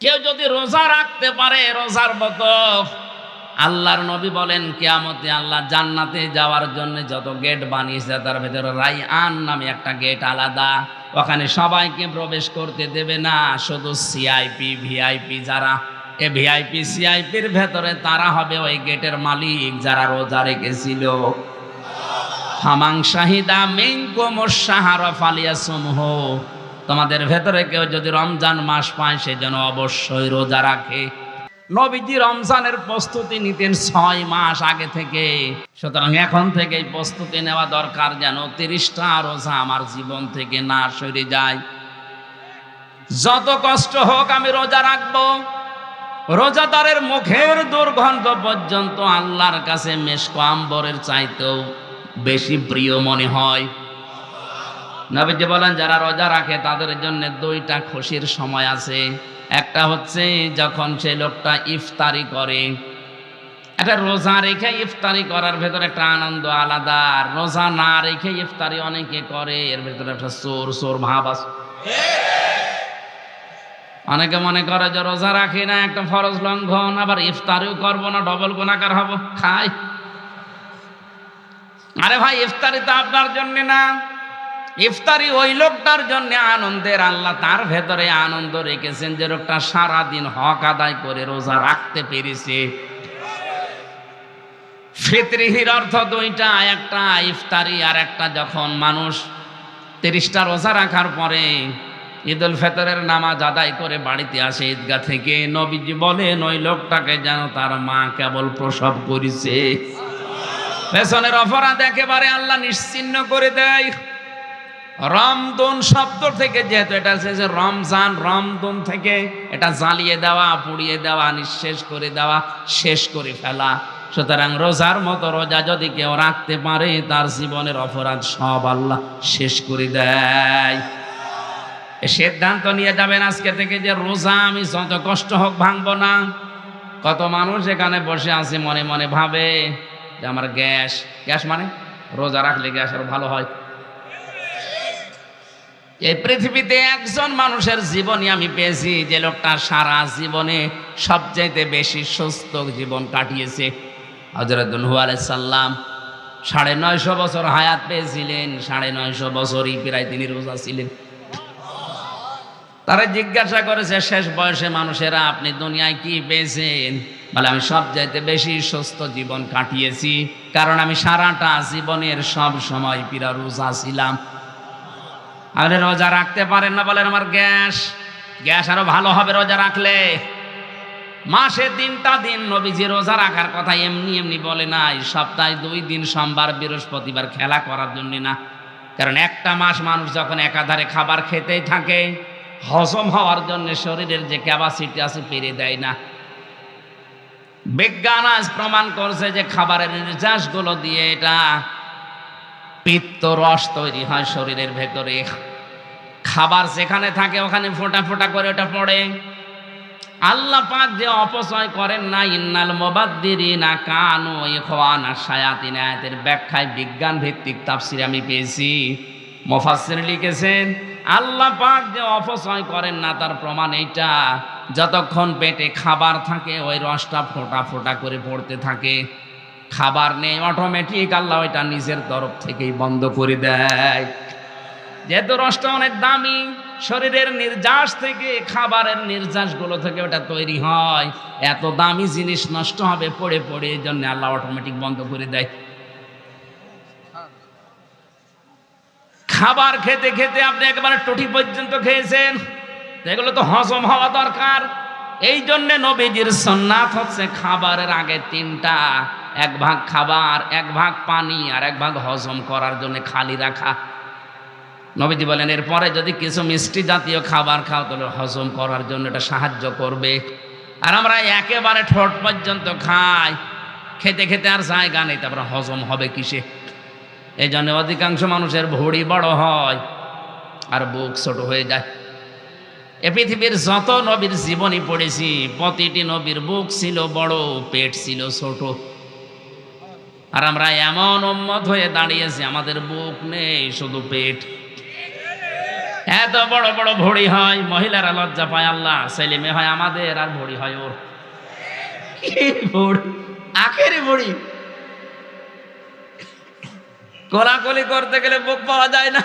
কেউ যদি রোজা রাখতে পারে রোজার মতো, আল্লাহর নবী বলেন কিয়ামতে আল্লাহ জান্নাতে যাওয়ার জন্য যত গেট বানিয়েছে তার ভেতরে রাইয়ান নামে একটা গেট আলাদা, ওখানে সবাইকে প্রবেশ করতে দেবে না, শুধু সিআইপি ভিআইপি যারা, এ ভিআইপি সিআইপির ভেতরে তারা হবে ওই গেটের মালিক যারা রোজা রেখেছিল। ফামান শাহিদা মিনকুমুশ শাহরা ফালিয়াসুমহু, তোমাদের ভেতরে কেউ যদি রমজান মাস পায় সে যেন অবশ্যই রোজা রাখে। নবীজি রমজানের প্রস্তুতি নিতেন 6 মাস আগে থেকে, সুতরাং এখন থেকেই প্রস্তুতি নেওয়া দরকার যেন 30টা রোজা আমার জীবন থেকে না সরে যায়। যত কষ্ট হোক আমি রোজা রাখবো। রোজাদারের মুখের দুর্গন্ধ পর্যন্ত আল্লাহর কাছে মেশক আম্বরের চাইতেও বেশি প্রিয় মনে হয়। নবীজি বলেন যারা রোজা রাখে তাদের জন্য 2টা খুশির সময় আছে। একটা হচ্ছে যখন সেই লোকটা ইফতারি করে, একটা রোজা রেখে ইফতারি করার ভেতরে একটা আনন্দ আলাদা, রোজা না রেখে ইফতারি অনেকে করে এর ভেতরে একটা চোর চোর ভাব আছে। অনেকে মনে করে যে রোজা রাখি না একটা ফরজ লঙ্ঘন, আবার ইফতারিও করবো না ডবল গুনাহগার হব, খাই। আরে ভাই ইফতারি তো আপনার জন্য না, ইফতারি ওই লোকটার জন্য আনন্দের। আল্লাহ তার ভেতরে আনন্দ রেখেছেন যে লোকটা সারাদিন হক আদায় করে রোজা রাখতে পেরেছে। ফিতরিহির অর্থ 2টা, একটা ইফতারি আর একটা যখন মানুষ 30টা রোজা রাখার পরে ঈদুল ফিতরের নামাজ আদায় করে বাড়িতে আসে ঈদগাহ থেকে, নবীজি বলেন ওই লোকটাকে যেন তার মা কেবল প্রসব করেছে। পেছনের অপরাধ একেবারে আল্লাহ নিশ্চিহ্ন করে দেয়। রমদন শব্দ থেকে, যেহেতু এটা যে রমজান, রমদন থেকে এটা জ্বালিয়ে দেওয়া, পুড়িয়ে দেওয়া, নিঃশেষ করে দেওয়া, শেষ করে ফেলা। সুতরাং রোজার মতো রোজা যদি কেউ রাখতে পারে তার জীবনের অপরাধ সব আল্লাহ শেষ করে দেয়। সিদ্ধান্ত নিয়ে যাবেন আজকে থেকে যে রোজা আমি যত কষ্ট হোক ভাঙবো না। কত মানুষ এখানে বসে আছে মনে মনে ভাবে যে আমার গ্যাস, গ্যাস মানে রোজা রাখলে গ্যাস আরো ভালো হয়। এই পৃথিবীতে একজন মানুষের জীবনই আমি পেয়েছি যে লোকটা সারা জীবনে সবচাইতে বেশি সুস্থ জীবন কাটিয়েছে। হযরত নূহ আলাইহিস সালাম 950 বছর হায়াত পেয়েছিলেন, 950 বছরই প্রায় তিনি রোজা ছিলেন। তারা জিজ্ঞাসা করেছে শেষ বয়সে মানুষেরা আপনি দুনিয়ায় কি পেয়েছেন? বলে আমি সবচাইতে বেশি সুস্থ জীবন কাটিয়েছি, কারণ আমি সারাটা জীবনের সব সময় পিরা রোজা ছিলাম। আপনি রোজা রাখতে পারেন না বলেন আমার গ্যাস, গ্যাস আরো ভালো হবে রোজা রাখলে। মাসে 3টা দিন নবীজি রোজা রাখার কথা এমনি এমনি বলে নাই, সপ্তাহে 2 দিন সোমবার বৃহস্পতিবার খেলা করার জন্য না। কারণ একটা মাস মানুষ যখন একাধারে খাবার খেতেই থাকে হজম হওয়ার জন্য শরীরের যে ক্যাপাসিটি আছে পেরে দেয় না। বিজ্ঞান আজ প্রমাণ করছে যে খাবারের নির্যাসগুলো দিয়ে এটা পিত্ত রস তৈরি হয় শরীরের ভেতরে। খাবার যেখানে থাকে ওখানে ফোঁটা ফোঁটা করে ওটা পড়ে। আল্লাহ পাক যে অপচয় করেন না, ইন্নাল মুবাদ্দিরিনা কানু ইখওয়ানা শায়াতিন, আয়াতের ব্যাখ্যায় বিজ্ঞান ভিত্তিক তাফসীর আমি পেয়েছি। মুফাসসির লিখেছেন আল্লাহ পাক যে অপচয় করেন না তার প্রমাণ এইটা, যতক্ষণ পেটে খাবার থাকে ওই রসটা ফোঁটা ফোঁটা করে পড়তে থাকে। খাবার নেই অটোমেটিক আল্লাহ ওইটা নিজের তরফ থেকেই বন্ধ করে দেয়। যেহেতু রসটা অনেক দামি, শরীরের নির্যাস থেকে খাবারের নির্যাসগুলো থেকে ওটা তৈরি হয়, এত দামি জিনিস নষ্ট হবে পড়ে পড়ে, এই জন্য আল্লাহ অটোমেটিক বন্ধ করে দেয়। খাবার খেতে খেতে আপনি একেবারে টুটি পর্যন্ত খেয়েছেন, এগুলো তো হজম হওয়া দরকার। এই জন্য নবীজির সুন্নাত হচ্ছে খাবারের আগে 3টা, 1 ভাগ খাবার, 1 ভাগ পানি, আর 1 ভাগ হজম করার জন্য খালি রাখা। নবীজি বলেন এরপরে যদি কিছু মিষ্টি জাতীয় খাবার খাও তাহলে হজম করার জন্য এটা সাহায্য করবে। আর আমরা একেবারে ঠোঁট পর্যন্ত খাই, খেতে খেতে আর জায়গা নেই, তারপরে হজম হবে কিসে? এই জন্য অধিকাংশ মানুষের ভুঁড়ি বড় হয় আর বুক ছোট হয়ে যায়। এ পৃথিবীর যত নবীর জীবনী পড়েছি প্রতিটি নবীর বুক ছিল বড়, পেট ছিল ছোট। আর আমরা এমন উম্মত হয়ে দাঁড়িয়েছি আমাদের বুক নেই, শুধু পেট। এত বড় বড় ভড়ি হয়, মহিলারা লজ্জা পায়, আল্লাহ ছেলে মেয়ে হয় আমাদের আর ভড়ি হয় ওর। কি ভড়ি? আখেরি ভড়ি। কোলাকুলি করতে গেলে বুক পাওয়া যায় না।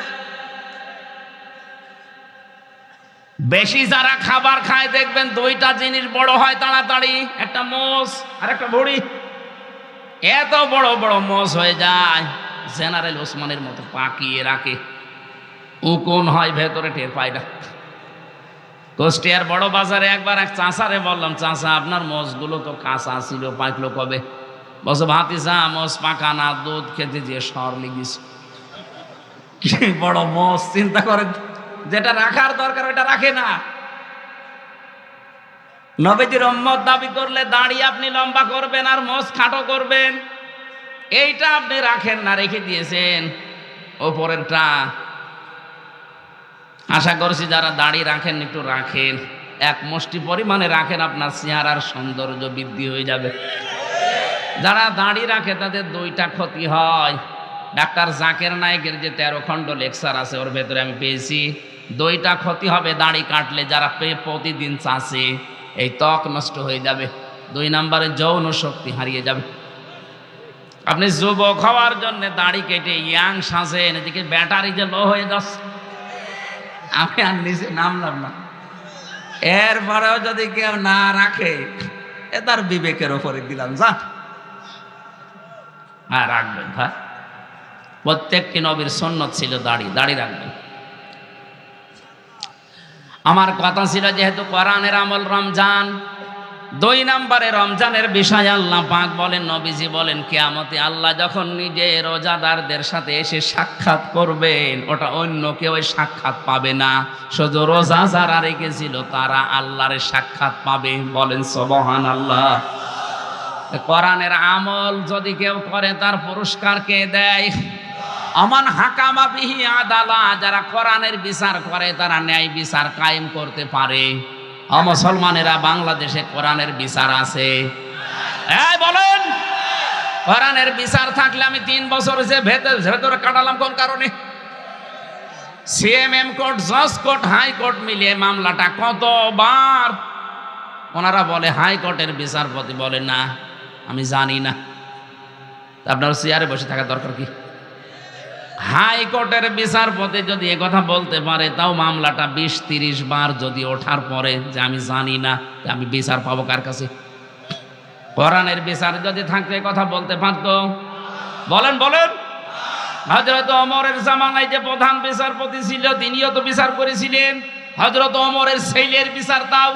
বেশি যারা খাবার খায় দেখবেন দুইটা জিনিস বড় হয় তাড়াতাড়ি, একটা মোষ আর একটা ভড়ি। এত বড় বড় মোষ হয়ে যায়, জেনারেল ওসমানের মতো পাকিয়ে রাখে, উকুন হয় ভেতরে, টের পায় না। কুষ্টিয়ার বড় বাজারে একবার এক চাষারে বললাম, চাষা আপনার মোষগুলো তো কাঁচা ছিল, পাকলো কবে? বলছে ভাতিজা মোষ পাকা না, দুধ খেতে যে সর লিগিস। কি বড় মোষ, চিন্তা করে, যেটা রাখার দরকার ওটা রাখে না। নবীজির উম্মত দাবি করলে দাড়ি আপনি লম্বা করবেন আর মোষ খাটো করবেন, এইটা আপনি রাখেন না, রেখে দিয়েছেন ওপরেরটা। আশা করছি যারা দাড়ি রাখেন একটু রাখেন, এক মুষ্টি পরিমাণে রাখেন, আপনার চেহারার সৌন্দর্য বৃদ্ধি হয়ে যাবে। যারা দাড়ি রাখে তাদের দুইটা ক্ষতি হয়। ডাক্তার জাকের নায়েকের যে 13 খণ্ড লেকচার আছে ওর ভেতরে আমি পেয়েছি, দুইটা ক্ষতি হবে দাড়ি কাটলে। যারা প্রতিদিন চাষে, এই ত্বক নষ্ট হয়ে যাবে। 2 নম্বরে যৌন শক্তি হারিয়ে যাবে। আপনি যুবক হওয়ার জন্য দাড়ি কেটে ইয়াং সাজেন, এদিকে ব্যাটারি যে লো হয়ে যাচ্ছে। আমি আর নিচে নামলাম না। এরপরেও যদি কেউ না রাখে, এ তার বিবেকের ওপরে দিলাম, যা। হ্যাঁ রাখবেন, হ্যাঁ, প্রত্যেকটি নবীর সুন্নত ছিল দাড়ি, দাড়ি রাখবেন। আমার কথা ছিল যেহেতু কোরআনের আমল রমজান, 2 নম্বরে রমজানের বিষয় আল্লাহ পাক বলেন, নবীজি বলেন, কিয়ামতে আল্লাহ যখন নিজে রোজাদারদের সাথে এসে সাক্ষাৎ করবেন, ওটা অন্য কেউ সাক্ষাৎ পাবে না, শুধু রোজা যারা রেখেছিল তারা আল্লাহর সাক্ষাৎ পাবে। বলেন সুবহানাল্লাহ। কোরআনের আমল যদি কেউ করে তার পুরস্কার কে দেয়? আমান হাকামা বিহি আদালা, যারা কোরআনের বিচার করে তারা ন্যায় বিচার কায়েম করতে পারে। মুসলমানেরা বাংলাদেশে কোরআনের বিচার আছে? এই বলেন, কোরআনের বিচার থাকলে আমি 3 বছর যে ভেতরে কাটালাম কোন কারণে? সিএমএম কোর্ট, জজ কোর্ট, হাইকোর্ট মিলিয়ে মামলাটা কতবার? ওনারা বলে হাইকোর্টের বিচারপতি বলে না আমি জানি না। আপনার চেয়ারে বসে থাকা দরকার কি? হাইকোর্টের বিচারপতি যদি একথা বলতে পারে, তাও মামলাটা 20-30 বার যদি ওঠার পরে যে আমি জানি না, আমি বিচার পাবো কার কাছে? কোরআনের বিচার যদি থাকতে কথা বলতে পারতো? বলেন বলেন। হযরত ওমরের জামানায় যে প্রধান বিচারপতি ছিল তিনিও তো বিচার করেছিলেন। হযরত ওমরের ছেলের বিচার তাও।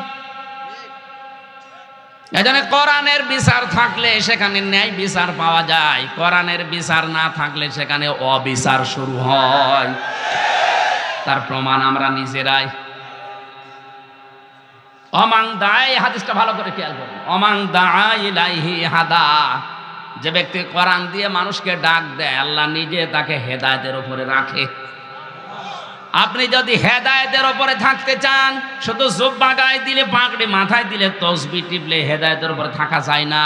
এজন্য কোরআনের বিচার থাকলে সেখানে ন্যায় বিচার পাওয়া যায়, কোরআনের বিচার না থাকলে সেখানে অবিচার শুরু হয়। তার প্রমাণ আমরা নিজেরাই। অমাং দায়, হাদিসটা ভালো করে খেয়াল করুন। অমাং দায় ইলাইহি হাদা, যে ব্যক্তি কোরআন দিয়ে মানুষকে ডাক দেয় আল্লাহ নিজে তাকে হেদায়েতের উপরে রাখে। আপনি যদি হেদায়েতের উপরে থাকতে চান, শুধু জুব্বা গায়ে দিলে, পাগড়ি মাথায় দিলে, তসবিহ টিপলে হেদায়েতের উপরে থাকা যায় না।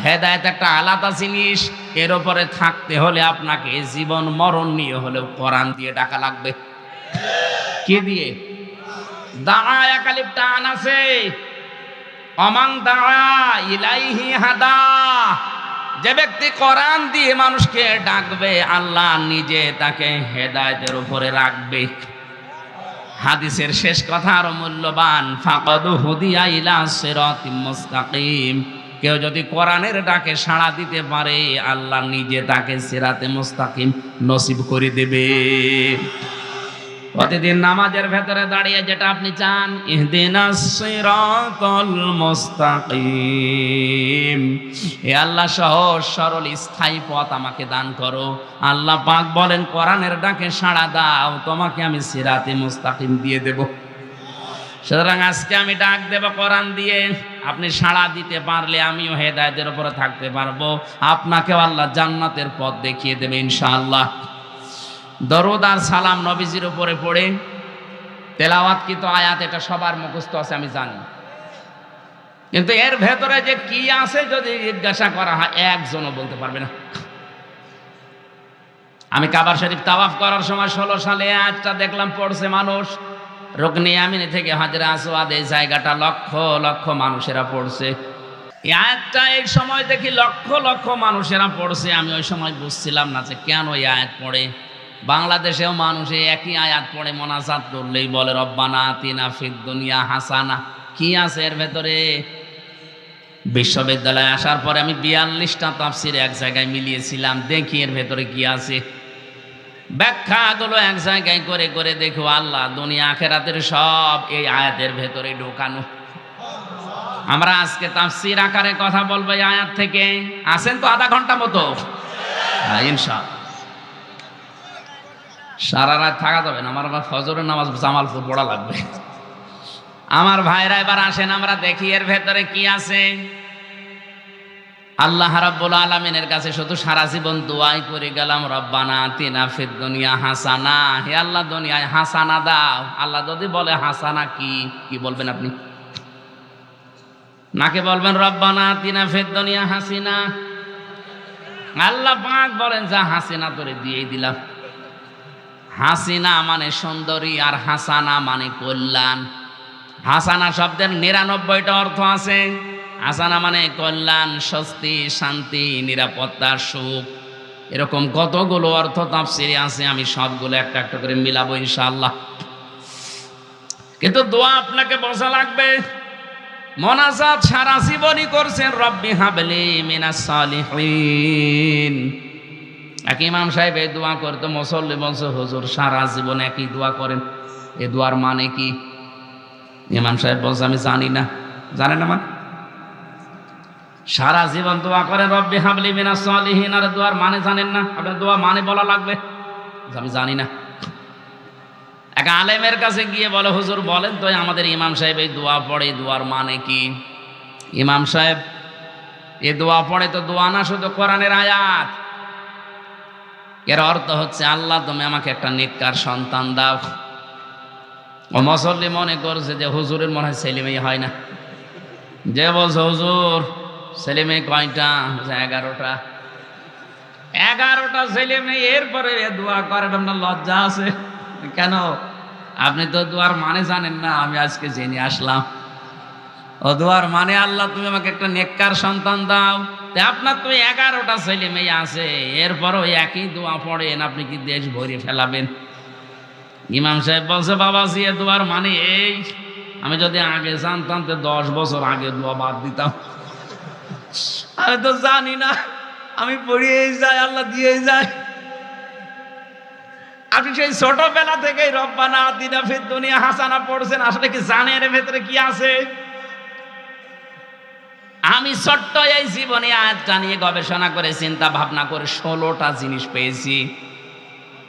হেদায়েত একটা আলাদা জিনিস, এর উপরে থাকতে হলে আপনাকে জীবন মরণ নিয়ে হলেও কোরআন দিয়ে ডাকা লাগবে। কি দিয়ে? দাআ একালিফ টান আছে। অমাং দাআ ইলাইহি হাদা, যে ব্যক্তি কোরআন দিয়ে মানুষকে ডাকবে আল্লাহ নিজে তাকে হেদায়েতের উপরে রাখবে। হাদিসের শেষ কথা আরো মূল্যবান, ফাকাদ হুদিয়া ইলা সিরাতিম মুস্তাকিম, কেউ যদি কোরআনের ডাকে সাড়া দিতে পারে আল্লাহ নিজে তাকে সিরাতে মুস্তাকিম নসিব করে দেবে। প্রতিদিন নামাজের ভেতরে দাঁড়িয়ে যেটা আপনি চান, ইহদিনাস সিরাতাল মুস্তাকিম, হে আল্লাহ সহজ সরল স্থায়ী পথ আমাকে দান করো। আল্লাহ পাক বলেন কোরআনের ডাকে সাড়া দাও, তোমাকে আমি সিরাতে মুস্তাকিম দিয়ে দেব। সুতরাং আজকে আমি ডাক দেব কোরআন দিয়ে, আপনি সাড়া দিতে পারলে আমিও হেদায়েতের উপরে থাকতে পারবো, আপনাকেও আল্লাহ জান্নাতের পথ দেখিয়ে দেবে ইনশাআল্লাহ। দরুদ আর সালাম নবীজির উপরে পড়ে তেলাওয়াতকৃত আয়াত, এটা সবার মুখস্থ আছে আমি জানি, কিন্তু এর ভেতরে যে কি আছে যদি জিজ্ঞাসা করা হয় একজনও বলতে পারবে না। আমি কাবা শরীফ তাওয়াফ করার সময় 16 সালে আয়াতটা দেখলাম পড়ছে মানুষ। রুকনে ইয়ামিনী থেকে হাজরে আসওয়াদ, এই জায়গাটা লক্ষ লক্ষ মানুষেরা পড়ছে। এই আয়াতটা এই সময় দেখি লক্ষ লক্ষ মানুষেরা পড়ছে। আমি ওই সময় বুঝছিলাম না যে কেন এই আয়াত পড়ে। বাংলাদেশেও মানুষ একই আয়াত পড়ে, মোনাজাত করলেই বলে রব্বানা আতিনা ফিদ দুনিয়া হাসানা। কি আছে এর ভেতরে? বিশ্ববিদ্যালয়ে আসার পরে আমি 42টা তাফসীর এক জায়গায় মিলিয়েছিলাম, দেখি এর ভেতরে কি আছে। ব্যাখ্যাগুলো এক জায়গায় করে করে দেখো আল্লাহ দুনিয়া আখিরাতের সব এই আয়াতের ভেতরে ঢোকানো। আমরা আজকে তাফসীর আকারে কথা বলবো এই আয়াত থেকে। আছেন তো আধা ঘন্টা মতো? ইনশাআল্লাহ। সারা রাত থাকা যাবে না, আমার ফজরের নামাজ জামালপুর পড়া লাগবে। আমার ভাইরা এবার আসেন আমরা দেখি এর ভেতরে কি আছে। আল্লাহ রাব্বুল আলামিনের কাছে শুধু সারা জীবন দোয়াই করে গেলাম, রব্বানা আতিনা ফিদ দুনিয়া হাসানা। হে আল্লাহ দুনিয়ায় হাসানা দাও। আল্লাহ যদি বলে হাসানা কি, কি বলবেন আপনি? নাকে বলবেন রব্বানা আতিনা ফিদ দুনিয়া হাসিনা। আল্লাহ পাক বলেন যা হাসিনা তোরে দিয়েই দিলাম। হাসিনা মানে সুন্দরী আর হাসানা মানে কল্যাণ। হাসানা শব্দের 99টা অর্থ আছে। হাসানা মানে কল্যাণ, স্বস্তি, শান্তি, নিরাপত্তা, সুখ, এরকম কতগুলো অর্থ তাফসীরে আছে। আমি সবগুলো একটা একটা করে মিলাবো ইনশাআল্লাহ। কিন্তু দোয়া আপনাকে বোঝা লাগবে। মোনাজাত সারা জীবনই করছেন, রব্বি হাবলি মিনাস সালিহিন। এক ইমাম সাহেব এই দোয়া করতো, মুসল্লি বলছে হুজুর সারা জীবন একই দোয়া করেন, এই দোয়ার মানে কি? ইমাম সাহেব বলছে আমি জানি না। জানেন না মানে? সারা জীবন দোয়া করেন রব্বি হাবলি মিনাস সালিহিন, আর দোয়ার মানে জানেন না? আপনার দোয়া মানে বলা লাগবে, আমি জানি না। এক আলেমের কাছে গিয়ে বলে হুজুর বলেন তো আমাদের ইমাম সাহেব এই দোয়া পড়ে, দোয়ার মানে কি? ইমাম সাহেব এই দোয়া পড়ে তো দোয়া না, শুধু কোরআনের আয়াত। এর অর্থ হচ্ছে আল্লাহ তুমি আমাকে একটা নেককার সন্তান দাও। ও মুসল্লি মনে করছে যে হুজুরের মনে হয় ছেলে মেয়ে হয় না। যে বলছে হুজুর ছেলে মেয়ে কয়টা? 11টা। 11টা ছেলে মেয়ে, এরপরে দোয়া করেন আপনার লজ্জা আছে কেন? আপনি তো দোয়ার মানে জানেন না। আমি আজকে জেনে আসলাম ও দোয়ার মানে আল্লাহ তুমি আমাকে একটা নেককার সন্তান দাও। আপনার তো 11টা ছেলে মেয়ে আছে, এরপরও একই দোয়া পড়েন, আপনি কি দেশ ভরে ফেলাবেন? ইমাম সাহেব বলছে বাবাজি এ দোয়ার মানে এই, আমি যদি আগে জানতাম তো 10 বছর আগে দোয়া বাদ দিতাম। আমি তো জানি না, আমি পড়িয়েই যাই, আল্লাহ দিয়েই যায়। আপনি সেই ছোটবেলা থেকেই রব্বানা আতিনা ফিদ দুনিয়া হাসানা পড়ছেন, আসলে কি জানেন এর ভেতরে কি আছে? আমি ছোট্ট এই জীবনে আয়াতটা নিয়ে গবেষণা করে চিন্তা ভাবনা করে 16টা জিনিস পেয়েছি।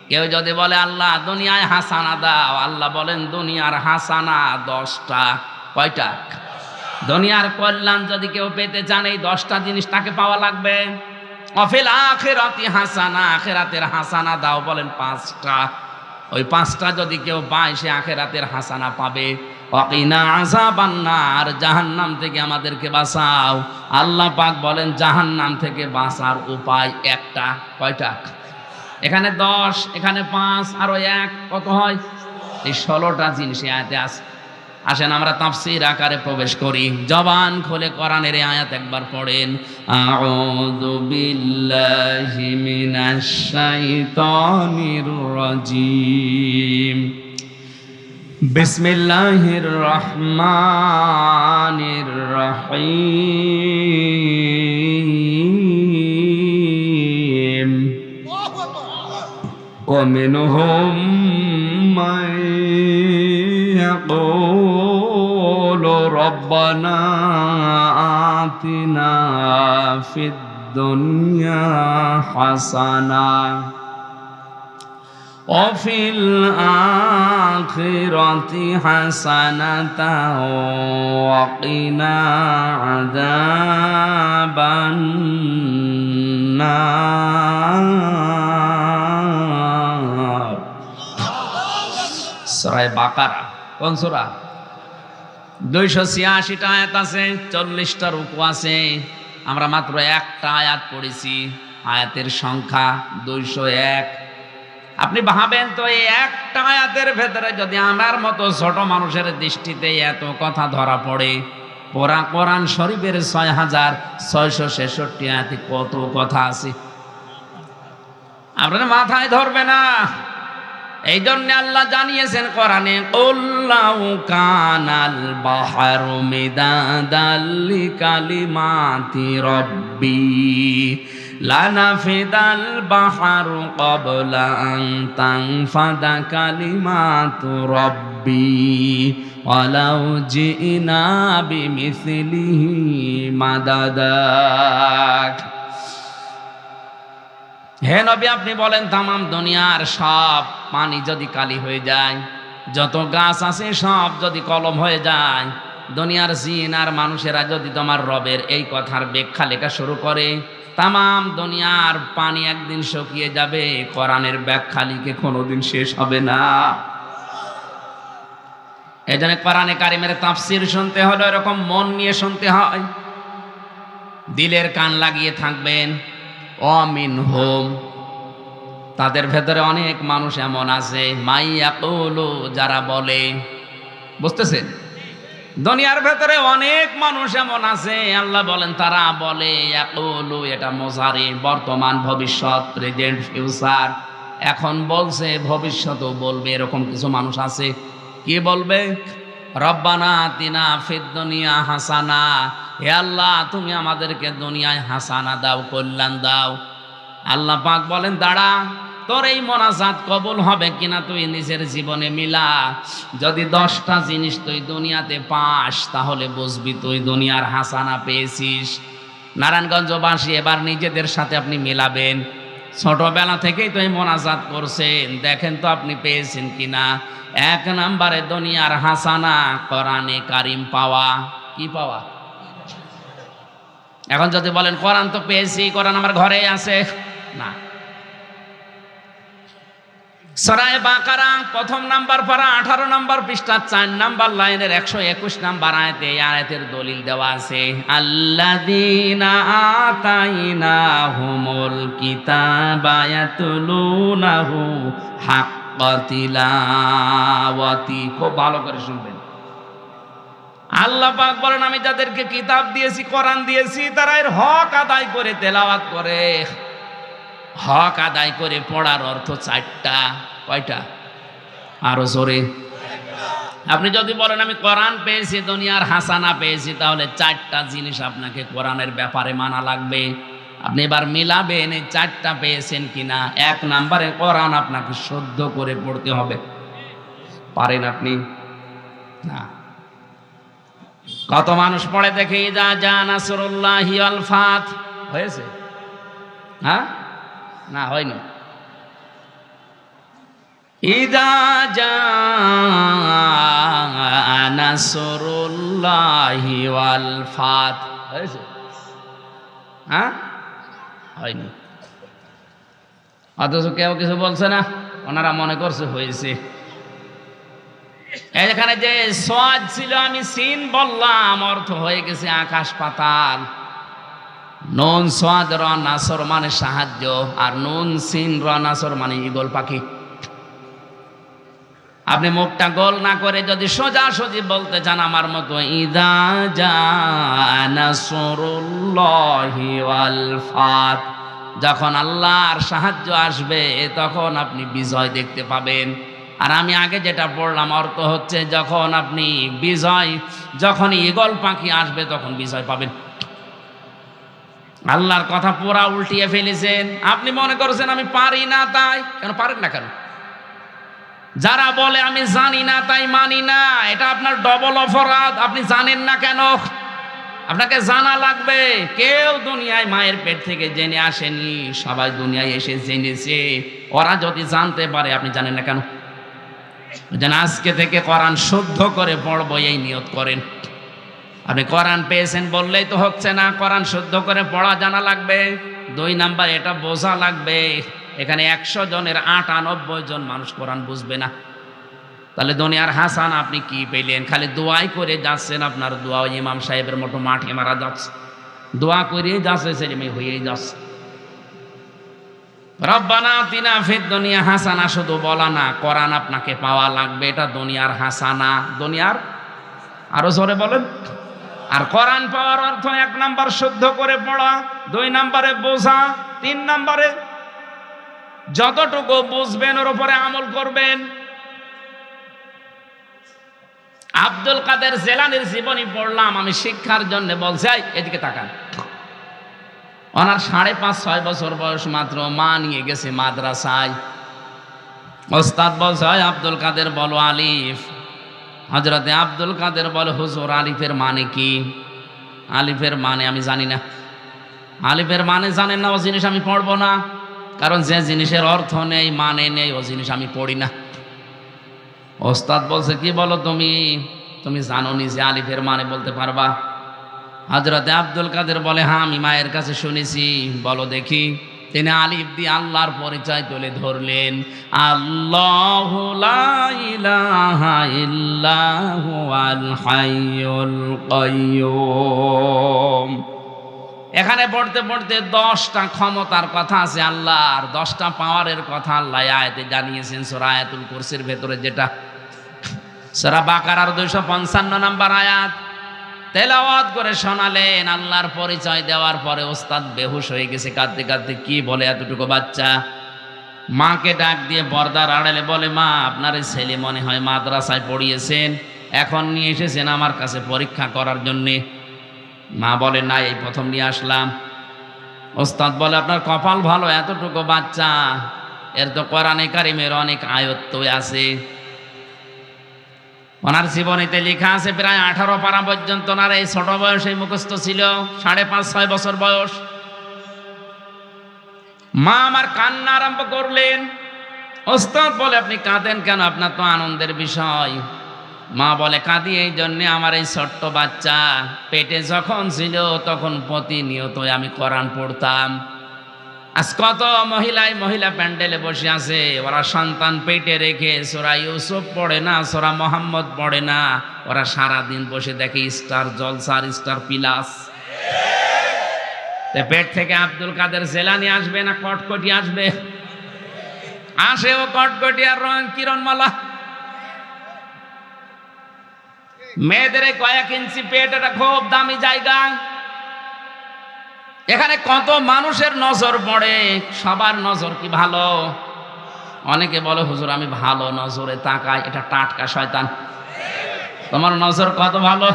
কেউ যদি বলে আল্লাহ দুনিয়ায় হাসানা দাও, আল্লাহ বলেন দুনিয়ার হাসানা 10টা। কয়টা? দুনিয়ার কল্যাণ যদি কেউ পেতে চান এই 10টা জিনিস তাকে পাওয়া লাগবে। অফিল আখিরাতি হাসানা, আখিরাতের হাসানা দাও বলেন 5টা। ওই 5টা যদি কেউ পায় সে আখিরাতের হাসানা পাবে। ওয়াকিনা আযাবান নার, জাহান্নাম থেকে আমাদেরকে বাঁচাও। আল্লাহ পাক বলেন জাহান্নাম থেকে বাঁচার উপায় একটা। কয়টা? এখানে 10, এখানে 5, আরো 1, কত হয়? এই 16টা জিনিস আয়াতে আছে। আসেন আমরা তাফসীর আকারে প্রবেশ করি। জবান খুলে কোরআনের এই আয়াত একবার পড়েন। আউযু বিল্লাহি মিনাশ শাইতানির রাজীম। বিসমিল্লাহির রহমানির রহিম। ওয়া মিনহুম মান ইয়াকুলু রব্বানা আতিনা ফিদ দুনিয়া হাসানা وفي الآخرة حسنة وقنا عذاب النار। সূরা বাকারা কোন সূরা? 286টা আয়াত আছে, 40টা রুকু আছে। আমরা মাত্র একটা আয়াত পড়েছি। আয়াতের সংখ্যা 201। আপনি ভাবেন তো এই একটা আয়াতের ভেতরে যদি আমার মতো ছোট মানুষের দৃষ্টিতে এত কথা ধরা পড়ে, পুরা কোরআন শরীফের ৬,৬৬৬ আয়াতে কত কথা আছে আপনার মাথায় ধরবে না। এই জন্য আল্লাহ জানিয়েছেন কোরআনে, কুল্লাউ কানাল বাহরু মিদাদাল লিকালিমাতি রব্বি লানাফিদাল বাহরু ক্বাবলা আন তানফাদা কালিমাতু রব্বি ওয়ালাউ জিনা বিমিসলিহি মাদাদা। হে নবী, আপনি বলেন তামাম দুনিয়ার সব পানি যদি কালি হয়ে যায়, যত গাছ আছে সব যদি কলম হয়ে যায়, দুনিয়ার জিন আর মানুষেরা যদি তোমার রবের এই কথার ব্যাখ্যা লেখা শুরু করে, তামাম দুনিয়ার পানি একদিন শুকিয়ে যাবে, কোরআনের ব্যাখ্যা লিখে কোনোদিন শেষ হবে না। এই জন্য কোরআনে কারিমের তাফসীর শুনতে হলে এরকম মন নিয়ে শুনতে হয়, দিলের কান লাগিয়ে থাকবেন। অমিনহুম, তাদের ভেতরে অনেক মানুষ এমন আছে, মাইয়াকুলু, যারা বলে, বুঝতেছেন? দুনিয়ার ভেতরে অনেক মানুষ এমন আছে, আল্লাহ বলেন তারা বলে, ইয়াকুলু, এটা মুজারি, বর্তমান, ভবিষ্যৎ, প্রেজেন্ট, ফিউচার, এখন বলছে, ভবিষ্যতেও বলবে। এরকম কিছু মানুষ আছে। কি বলবে? রব্বানা আতিনা ফিদ দুনিয়া হাসানা, হে আল্লাহ তুমি আমাদেরকে দুনিয়ায় হাসানা দাও, কল্যাণ দাও। আল্লাহ পাক বলেন, দাঁড়া, তোর এই মোনাজাত কবুল হবে কিনা তুই নিজের জীবনে মিলা। যদি 10টা জিনিস তুই দুনিয়াতে পাস, তাহলে বুঝবি তুই দুনিয়ার হাসানা পেয়েছিস। নারায়ণগঞ্জবাসী এবার নিজেদের সাথে আপনি মিলাবেন। ছোটবেলা থেকেই তো এই মোনাজাত করছেন, দেখেন তো আপনি পেয়েছেন কিনা। 1 নম্বরে দুনিয়ার হাসানা, কোরআনে কারিম পাওয়া। কি পাওয়া? এখন যদি বলেন কোরআন তো পেয়েছি, কোরআন আমার ঘরে আছে, না। সূরা বাকারা 1ম নাম্বার পারা 18 নম্বর পৃষ্ঠা 4 নম্বর লাইনের 121 নম্বর আয়াতে, এই আয়াতের দলিল দেওয়া আছে, আল্লাযীনা আতাইনাহুমুল কিতাবা ইয়াতলুনাহু হাক্কা তিলাওয়াতি। খুব ভালো করে শুনবেন। আল্লাহ পাক বলেন, আমি যাদেরকে কিতাব দিয়েছি, কোরআন দিয়েছি, তারা এর হক আদায় করে তেলাওয়াত করে। হক আদায় করে পড়ার অর্থ 4টা। কয়টা? আরো জোরে। আপনি যদি বলেন আমি কোরআন পেয়েছি, দুনিয়ার হাসানা পেয়েছি, তাহলে 4টা জিনিস আপনাকে কোরআনের ব্যাপারে মানা লাগবে। আপনি এবার মিলাবেন এই 4টা পেয়েছেন কিনা। 1 নম্বরে কোরআন আপনাকে শুদ্ধ করে পড়তে হবে। পারেন আপনি? না। কত মানুষ পড়ে দেখে, ইযা জা নাসরুল্লাহি ওয়াল ফাত, হয়েছে? হ্যাঁ, না হয়নি। ইযা জা নাসরুল্লাহি ওয়াল ফাত, হয়েছে? হ্যাঁ, হয়নি। অথচ কেউ কিছু বলছে না, ওনারা মনে করছে হয়েছে। এখানে যে সাদ ছিল, আমি সিন বললাম, অর্থ হয়ে গেছে আকাশ পাতাল। নুন সাদ র নাসর মানে সাহায্য, আর নুন সিন র নাসর মানে ঈগল পাখি। আপনি মুখটা গোল না করে যদি সোজাসুজি বলতে চান আমার মতো, ইযা জা নাসরুল্লাহি ওয়াল ফাত, যখন আল্লাহর সাহায্য আসবে তখন আপনি বিজয় দেখতে পাবেন। আর আমি আগে যেটা পড়লাম অর্থ হচ্ছে, যখন আপনি বিজয়, যখন ঈগল পাখি আসবে তখন বিজয় পাবেন। আল্লাহর কথা পুরা উল্টিয়ে ফেলেছেন। আপনি মনে করছেন আমি পারি না, তাই কেন পারেন না? কেন? যারা বলে আমি জানি না তাই মানি না, এটা আপনার ডবল অপরাধ। আপনি জানেন না কেন? আপনাকে জানা লাগবে। কেউ দুনিয়ায় মায়ের পেট থেকে জেনে আসেনি, সবাই দুনিয়ায় এসে জেনেছে। ওরা যদি জানতে পারে, আপনি জানেন না কেন? যেন আজকে থেকে কোরআন শুদ্ধ করে পড়বো, এই নিয়ত করেন। আপনি কোরআন পেয়েছেন বললেই তো হচ্ছে না, কোরআন শুদ্ধ করে পড়া জানা লাগবে। 2 নাম্বার, এটা বোঝা লাগবে। এখানে 100 জনের 98 জন মানুষ কোরআন বুঝবে না। তাহলে দুনিয়ার হাসান আপনি কি পেলেন? খালি দোয়াই করে যাচ্ছেন। আপনার দোয়া ইমাম সাহেবের মতো মাঠে মারা যাচ্ছে, দোয়া করিয়ে যাচ্ছে, ছেলে মেয়ে হয়েই যাচ্ছে। রব্বানা আতিনা ফিদ দুনিয়া হাসানা শুধু বলা না, কোরআন আপনাকে পাওয়া লাগবে, এটা দুনিয়ার হাসানা, দুনিয়ার, আরো জোরে বলেন। আর কোরআন পাওয়ার অর্থ 1 নাম্বার শুদ্ধ করে পড়া, 2 নাম্বারে বোঝা, 3 নাম্বারে যতটুকু বুঝবেন ওর উপরে আমল করবেন। আব্দুল কাদের জেলানির জীবনী পড়লাম আমি শিক্ষার জন্য, বলছে এদিকে তাকান। ওনার 5.5-6 বছর বয়স মাত্র, মা নিয়ে গেছে মাদ্রাসায়। ওস্তাদ বলছে আব্দুল কাদের বলো আলিফ। হযরতে আব্দুল কাদের বলে হুজুর আলিফের মানে কি? আলিফের মানে আমি জানি না। আলিফের মানে জানেন না, ও জিনিস আমি পড়বো না, কারণ যে জিনিসের অর্থ নেই, মানে নেই, ও জিনিস আমি পড়ি না। ওস্তাদ বলছে কি বলো তুমি, তুমি জানো নি যে আলিফের মানে বলতে পারবা? হযরতে আব্দুল কাদের বলে হ্যাঁ আমি মায়ের কাছে শুনেছি। বলো দেখি। তিনি আলিফ দিয়ে আল্লাহর পরিচয় তুলে ধরলেন, আল্লাহু লা ইলাহা ইল্লাহু আল হাইয়ুল কাইয়্যুম। এখানে পড়তে পড়তে 10টা ক্ষমতার কথা আছে আল্লাহর, 10টা পাওয়ারের কথা আল্লাহ আয়াতে জানিয়েছেন সূরা আয়াতুল কুরসির ভেতরে, যেটা সূরা বাকারার 255 নম্বর আয়াত তেলাওয়াত করে শোনালেন। আল্লাহর পরিচয় দেওয়ার পরে ওস্তাদ বেহুশ হয়ে গেছে কাঁদতে কাঁদতে। কি বলে এতটুকু বাচ্চা? মাকে ডাক দিয়ে পর্দার আড়ালে বলে, মা আপনার ছেলে মনে হয় মাদ্রাসায় পড়িয়েছেন, এখন নিয়ে এসেছেন আমার কাছে পরীক্ষা করার জন্যে। মা বলে না, এই প্রথম নিয়ে আসলাম। ওস্তাদ বলে আপনার কপাল ভালো, এতটুকু বাচ্চা, এর তো কোরআনে কারিমের অনেক আয়াত আছে। ওনার জীবনীতে লেখা আছে প্রায় 18 পারা পর্যন্ত ওনার এই ছোট বয়সে মুখস্থ ছিল, 5.5-6 বছর বয়স। মা আমার কান্না আরম্ভ করলেন। ওস্তাদ বলে আপনি কাঁদেন কেন, আপনার তো আনন্দের বিষয়। মা বলে কাঁদি এই জন্যে, আমার এই ছোট্ট বাচ্চা পেটে যখন ছিল তখন প্রতিনিয়ত আমি কোরআন পড়তাম। আজ কত মহিলা প্যান্ডেলে বসে আছে, ওরা সন্তান পেটে রেখে সূরা ইউসুফ পড়ে না, সূরা মুহাম্মদ পড়ে না, ওরা সারাদিন বসে দেখে স্টার জলসার স্টার প্লাস। পেট থেকে আব্দুল কাদের জেলানি আসবে না কটকটি আসবে? আসে ও কটকটি আর রং কিরণমালা। মেয়েদের কয়েক ইঞ্চি পেট, এটা খুব দামি জায়গা। এখানে কত মানুষের নজর পড়ে, সবার নজর কি ভালো? অনেকে বলে হুজুর আমি ভালো নজরে তাকাই, এটা টাটকা শয়তান। তোমার নজর কত ভালো?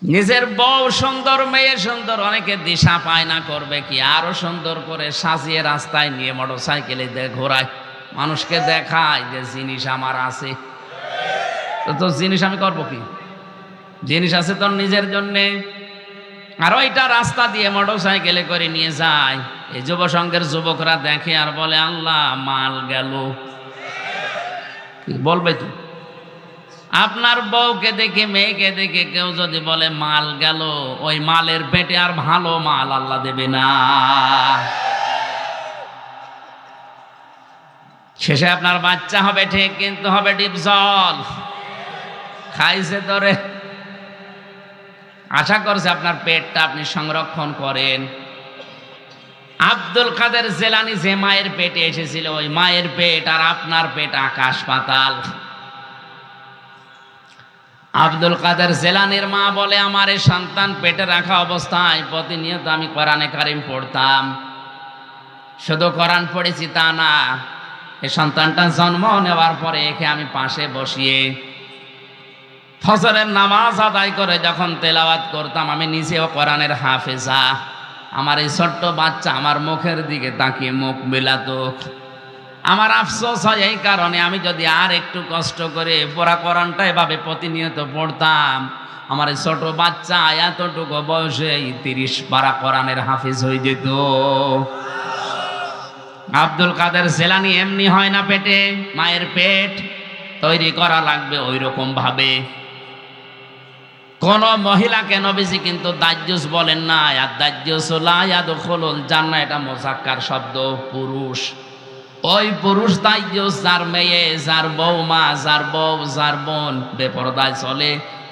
নিজের বউ সুন্দর, মেয়ে সুন্দর, অনেকে দিশা পায় না করবে কি, আরো সুন্দর করে সাজিয়ে রাস্তায় নিয়ে মোটরসাইকেলে ঘোরায়, মানুষকে দেখায় যে জিনিস আমার আছে। তো জিনিস আমি করবো কি? জিনিস আছে তোর নিজের জন্যে। আর ওইটা রাস্তা দিয়ে মোটরসাইকেলে করে নিয়ে যায়। এই যুব সংঘের যুবকরা দেখে আর বলে আল্লাহ মাল গেল। বলবে তো, আপনার বউকে দেখে মেয়েকে দেখে কেউ যদি বলে মাল গেল, ওই মালের পেটে আর ভালো মাল আল্লাহ দেবে না। শেষে আপনার বাচ্চা হবে ঠিক, কিন্তু হবে ডিপজল। খাইছে তোরে, আশা করছে আপনার পেটটা আপনি সংরক্ষণ করেন। আব্দুল কাদের জেলানি যে মায়ের পেটে এসেছিল, ওই মায়ের পেট আর আপনার পেট আকাশ পাতাল। আব্দুল কাদের জেলানির মা বলে আমার এই সন্তান পেটে রাখা অবস্থায় প্রতিনিয়ত আমি কোরআনে কারিম পড়তাম। শুধু কোরআন পড়েছি তা না, এই সন্তানটা জন্ম নেওয়ার পরে একে আমি পাশে বসিয়ে ফজরের নামাজ আদায় করে যখন তেলাওয়াত করতাম, আমি নিজেও কোরআনের হাফেজা। আমার এই ছোট্ট বাচ্চা আমার মুখের দিকে তাকিয়ে মুখ মেলাতো। আমার আফসোস হয় এই কারণে, আমি যদি আর একটু কষ্ট করে পুরা কোরআনটা এভাবে প্রতিনিয়ত পড়তাম, আমার এই ছোট বাচ্চা এতটুকু বয়সে 30 পারা কোরআনের হাফেজ হয়ে যেত। আব্দুল কাদের জেলানি এমনি হয় না, পেটে মায়ের পেট তৈরি করা লাগবে ওই রকম ভাবে। কোন মহিলাকে নবীজি কিন্তু দাজ্জুস বলেন না। আর দাজ্জুস লা ইয়াদখুলুল জান্নাহ, এটা মুযাক্কার শব্দ, পুরুষ। ওই পুরুষ দাজ্জুস যার মেয়ে, যার বৌমা, যার বউ, যার বোন বেপরদায় চলে,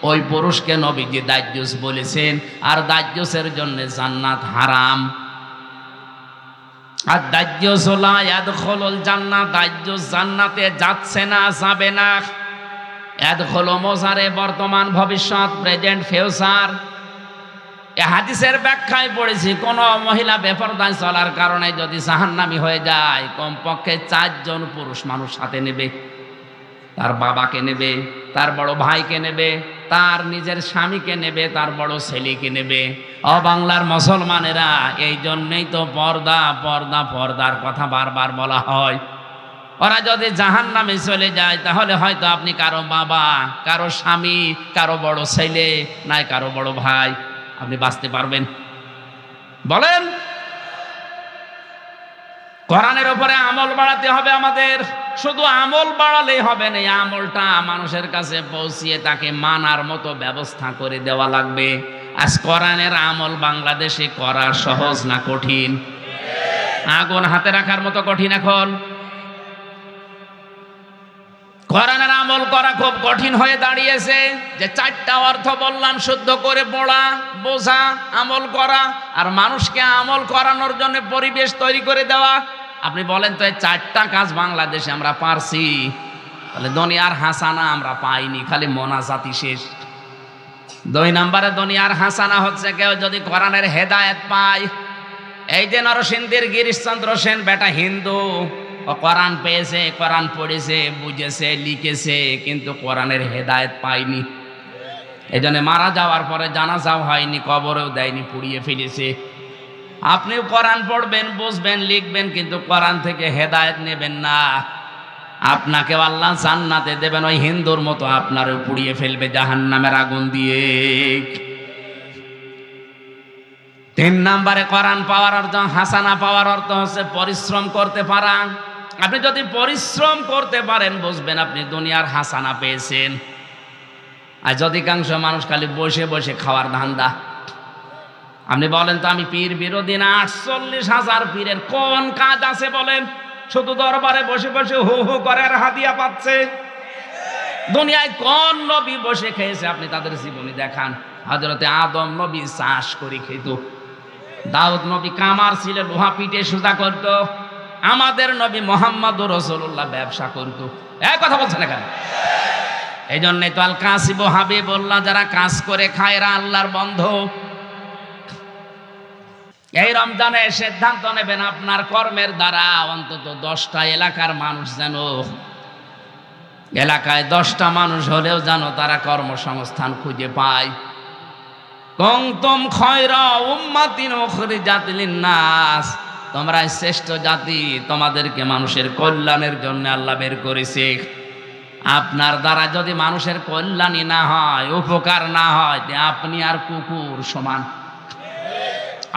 ওই পুরুষকে নবীজি দাজ্জুস বলেছেন, আর দাজ্জুসের জন্য জান্নাত হারাম। আর দাজ্জুস লা ইয়াদখুলুল জান্নাত, দাজ্জুস জান্নাতে যাচ্ছে না, যাবে না। ইয়াদখুলু মোজারে বর্তমান ভবিষ্যৎ, প্রেজেন্ট ফিউচার। এই হাদিসের ব্যাখ্যায় পড়েছি, কোন মহিলা বেপরদায় চলার কারণে যদি জাহান্নামী হয়ে যায়, কমপক্ষে 4 জন পুরুষ মানুষ সাথে নেবে। তার বাবাকে নেবে, তার বড় ভাইকে নেবে, তার নিজের স্বামীকে নেবে, তার বড় ছেলেকে নেবে। ও বাংলার মুসলমানেরা, এই জন্যই তো পর্দা পর্দা পর্দার কথা বারবার বলা হয়। ওরা যদি জাহান্নামে চলে যায়, তাহলে হয়তো আপনি কারো বাবা, কারো স্বামী, কারো বড় ছেলে, নাই কারো বড় ভাই, আপনি বাঁচতে পারবেন? বলেন। কোরআনের উপরে আমল বাড়াতে হবে আমাদের। শুধু আমল বাড়ালেই হবে না, এই আমলটা মানুষের কাছে পৌঁছিয়ে তাকে মানার মতো ব্যবস্থা করে দেওয়া লাগবে। আজ কোরআনের আমল বাংলাদেশে করা সহজ না কঠিন? আগুন হাতে রাখার মতো কঠিন। এখন কোরআনের আমল করা খুব কঠিন হয়ে দাঁড়িয়েছে। যে 4টা অর্থ বললাম, শুদ্ধ করে পড়া, বোঝা, আমল করা, আর মানুষকে আমল করানোর জন্য পরিবেশ তৈরি করে দেওয়া। আপনি বলেন তো, এই 4টা কাজ বাংলাদেশে আমরা পারছি? তাহলে দুনিয়ার হাসানা আমরা পাইনি, খালি মোনাজাতি শেষ। 2 নম্বরে দুনিয়ার হাসানা হচ্ছে কেউ যদি কোরআনের হেদায়েত পায়। এই যে নরসিংদীর গিরিশচন্দ্র সেন, বেটা হিন্দু, ও কোরআন পেয়েছে, কোরআন পড়েছে, বুঝেছে, লিখেছে, কিন্তু কোরআনের হেদায়েত পায়নি। এই জন্য মারা যাওয়ার পরে জানাজাও হয়নি, কবরেও দেয়নি, পুড়িয়ে ফেলেছে। আপনিও কোরআন পড়বেন, বুঝবেন, লিখবেন, কিন্তু কোরআন থেকে হেদায়েত নেবেন না। আপনাকে আল্লাহ জান্নাতে দেবেন, ওই হিন্দুর মতো আপনারও পুড়িয়ে ফেলবে জাহান্নামের আগুন দিয়ে। 3 নম্বরে কোরআন পাওয়ার অর্থ, হাসানা পাওয়ার অর্থ হচ্ছে পরিশ্রম করতে পারা। আপনি যদি পরিশ্রম করতে পারেন, বুঝবেন আপনি দুনিয়ার হাসানা পেয়েছেন। আর অধিকাংশ মানুষ খালি বসে বসে খাওয়ার ধান্দা। আপনি বলেন তো, আমি পীর বিরোধী না। 48,000 পীরের কোন কাজ আছে বলেন? শুধু দরবারে বসে বসে হু হু করে আর হাদিয়া পাচ্ছে। দুনিয়ায় কোন নবী বসে খেয়েছে? আপনি তাদের জীবনী দেখান। হযরতে আদম নবী চাষ করে খেত, দাউদ নবী কামার ছিল, লোহা পিটে সোজা করত, আমাদের নবী মুহাম্মদুর রাসূলুল্লাহ ব্যবসা করত। এই কথা বলছেন না কেন? এই জন্যই তো আল কাসিবু হাবিবুল্লাহ, যারা কাজ করে খায় এরা আল্লাহর বন্ধু। এই রমজানে সিদ্ধান্ত নেবেন, আপনার কর্মের দ্বারা অন্তত 10টা এলাকার মানুষ যেন, এলাকায় 10টা মানুষ হলেও যেন তারা কর্মসংস্থান খুঁজে পায়। কুনতুম খায়রা উম্মাতিন উখরিজাত লিন-নাস, তোমরা শ্রেষ্ঠ জাতি, তোমাদেরকে মানুষের কল্যাণের জন্য আল্লাহ বের করেছে। আপনার দ্বারা যদি মানুষের কল্যাণই না হয়, উপকার না হয়, আপনি আর কুকুর সমান।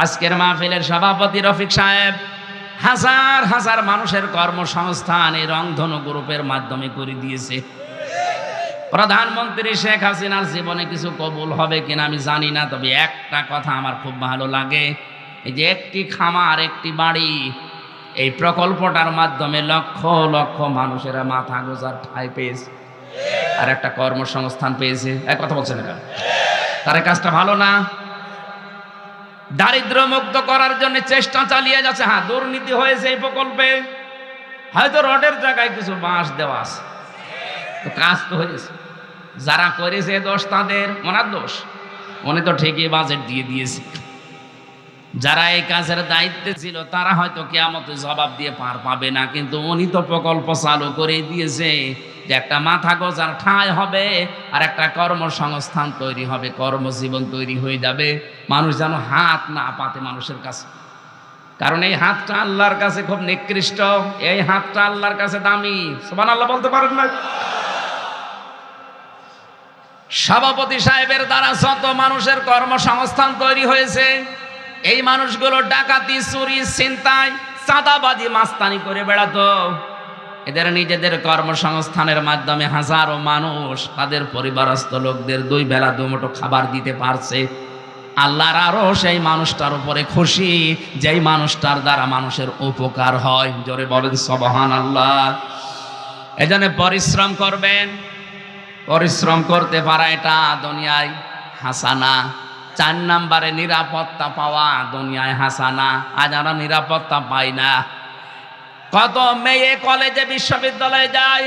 আজকের মাহফিলের সভাপতি রফিক সাহেব হাজার হাজার মানুষের কর্মসংস্থান এই রংধনু গ্রুপের মাধ্যমে করে দিয়েছে। প্রধানমন্ত্রী শেখ হাসিনার জীবনে কিছু কবুল হবে কিনা আমি জানি না, তবে একটা কথা আমার খুব ভালো লাগে, এই যে একটি খামার, একটি বাড়ি, এই প্রকল্পটার মাধ্যমে লক্ষ লক্ষ মানুষেরা মাথা গোজার ঠাঁই পেয়েছে আর একটা কর্মসংস্থান পেয়েছে। এক কথা বলছেন না, তার কাজটা ভালো না? দারিদ্র মুক্ত করার জন্য চেষ্টা চালিয়ে যাচ্ছে। হ্যাঁ, দুর্নীতি হয়েছে এই প্রকল্পে, হয়তো রডের জায়গায় কিছু বাঁশ দেওয়া আছে, তো কাজ তো হয়েছে। যারা করেছে দোষ তাদের, ওনার দোষ, উনি তো ঠিকই বাজেট দিয়ে দিয়েছে। যারা এই কাজের দায়িত্বে ছিল তারা হয়তো কিয়ামতে জবাব দিয়ে পার পাবে না, কিন্তু উনি তো প্রকল্প চালু করে দিয়েছে যে একটা মাথা গোজার ঠাঁই হবে আর একটা কর্মসংস্থান তৈরি হবে, কর্মজীবন তৈরি হয়ে যাবে। মানুষ যেন হাত না পাতে মানুষের কাছে, কারণ এই হাতটা আল্লাহর কাছে খুব নিকৃষ্ট, এই হাতটা আল্লাহর কাছে দামি। সুবহানাল্লাহ বলতে পারেন না? সভাপতি সাহেবের দ্বারা যত মানুষের কর্মসংস্থান তৈরি হয়েছে, এই মানুষগুলো ডাকাতি, চুরি, ছিনতাই, চাঁদাবাজি, মাস্তানি করে বেড়াতো। এদের নিজেদের কর্মসংস্থানের মাধ্যমে হাজারো মানুষ তাদের পরিবারস্থ লোকদের 2 বেলা 2 মুঠো খাবার দিতে পারছে। আল্লাহর আরো সেই মানুষটার উপরে খুশি, যেই মানুষটার দ্বারা মানুষের উপকার হয়। জোরে বলেন সুবহানাল্লাহ। এজন্য পরিশ্রম করবেন, পরিশ্রম করতে পারা এটা দুনিয়ায় হাসানা। 4 নম্বরে নিরাপত্তা পাওয়া দুনিয়ায় হাসানা। আজ আমরা নিরাপত্তা পাই না। কত মেয়ে কলেজে বিশ্ববিদ্যালয়ে যায়,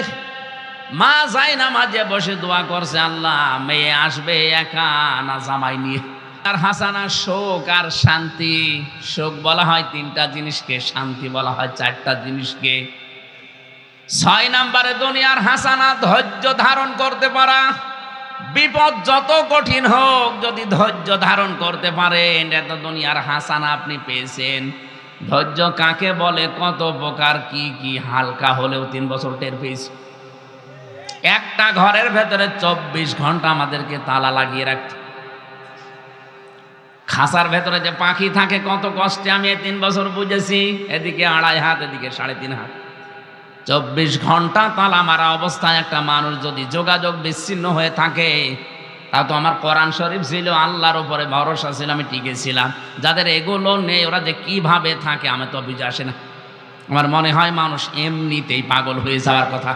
মা যায় না, মাঝে বসে দোয়া করছে, আল্লাহ মেয়ে আসবে একা না জামাই নিয়ে। আর হাসানা সুখ আর শান্তি। সুখ বলা হয় 3টা জিনিসকে, শান্তি বলা হয় 4টা জিনিসকে। 6 নম্বরে দুনিয়ার হাসানা ধৈর্য ধারণ করতে পারা। বিপদ যত কঠিন হোক যদি ধৈর্য ধারণ করতে পারেন, এটা দুনিয়ার হাসানা আপনি পেয়েছেন। ধৈর্য কাকে বলে, কত প্রকার, কি কি। হালকা হলেও 3 বছর টের পেয়েছি। একটা ঘরের ভেতরে 24 ঘন্টা আমাদেরকে তালা লাগিয়ে রাখতে। খাঁচার ভেতরে যে পাখি থাকে কত কষ্টে, আমি 3 বছর বুঝেছি। এদিকে 2.5 হাত, এদিকে 3.5 হাত, 24 ঘন্টা তালা মারা অবস্থায় একটা মানুষ যদি যোগাযোগ বিচ্ছিন্ন হয়ে থাকে, তা তো আমার কোরআন শরীফ ছিল, আল্লাহর উপরে ভরসা ছিল, আমি টিকেছিলাম। যাদের এগুলো নেই ওরা যে কিভাবে থাকে আমি তো বুঝে আসে না। আমার মনে হয় মানুষ এমনিতেই পাগল হয়ে যাওয়ার কথা।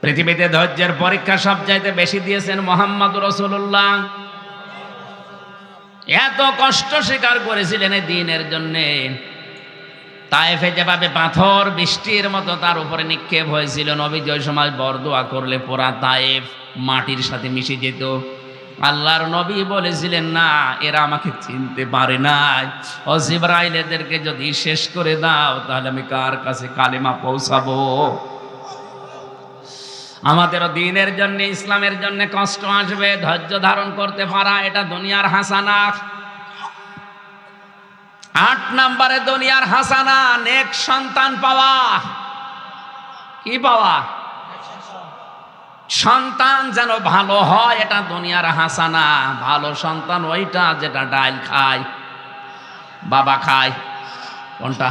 পৃথিবীতে ধৈর্যের পরীক্ষা সবচাইতে বেশি দিয়েছেন মুহাম্মদুর রাসূলুল্লাহ। এত কষ্ট স্বীকার করেছিলেন এই দ্বীনের জন্যে। তায়েফে যেভাবে পাথর বৃষ্টির মতো তার উপরে নিক্ষেপ হয়েছিল, নবীজি ওই সময় বরদোয়া করলে পুরা তায়েফ মাটির সাথে মিশে যেত। আল্লাহর নবী বলেছিলেন, না এরা আমাকে চিনতে পারে নাই, ও জিবরাইল এদেরকে যদি শেষ করে দাও তাহলে আমি কার কাছে কালেমা পৌঁছাবো। আমাদেরও দ্বীনের জন্য, ইসলামের জন্য কষ্ট আসবে, ধৈর্য ধারণ করতে পারা এটা দুনিয়ার হাসানা। 8 নম্বরে দুনিয়ার হাসানা নেক সন্তান পাওয়া। কি পাওয়া? সন্তান যেন ভালো হয়, এটা দুনিয়ার হাসানা। ভালো সন্তান ওইটা যেটা ডাল খায়, বাবা খায়। কোনটা?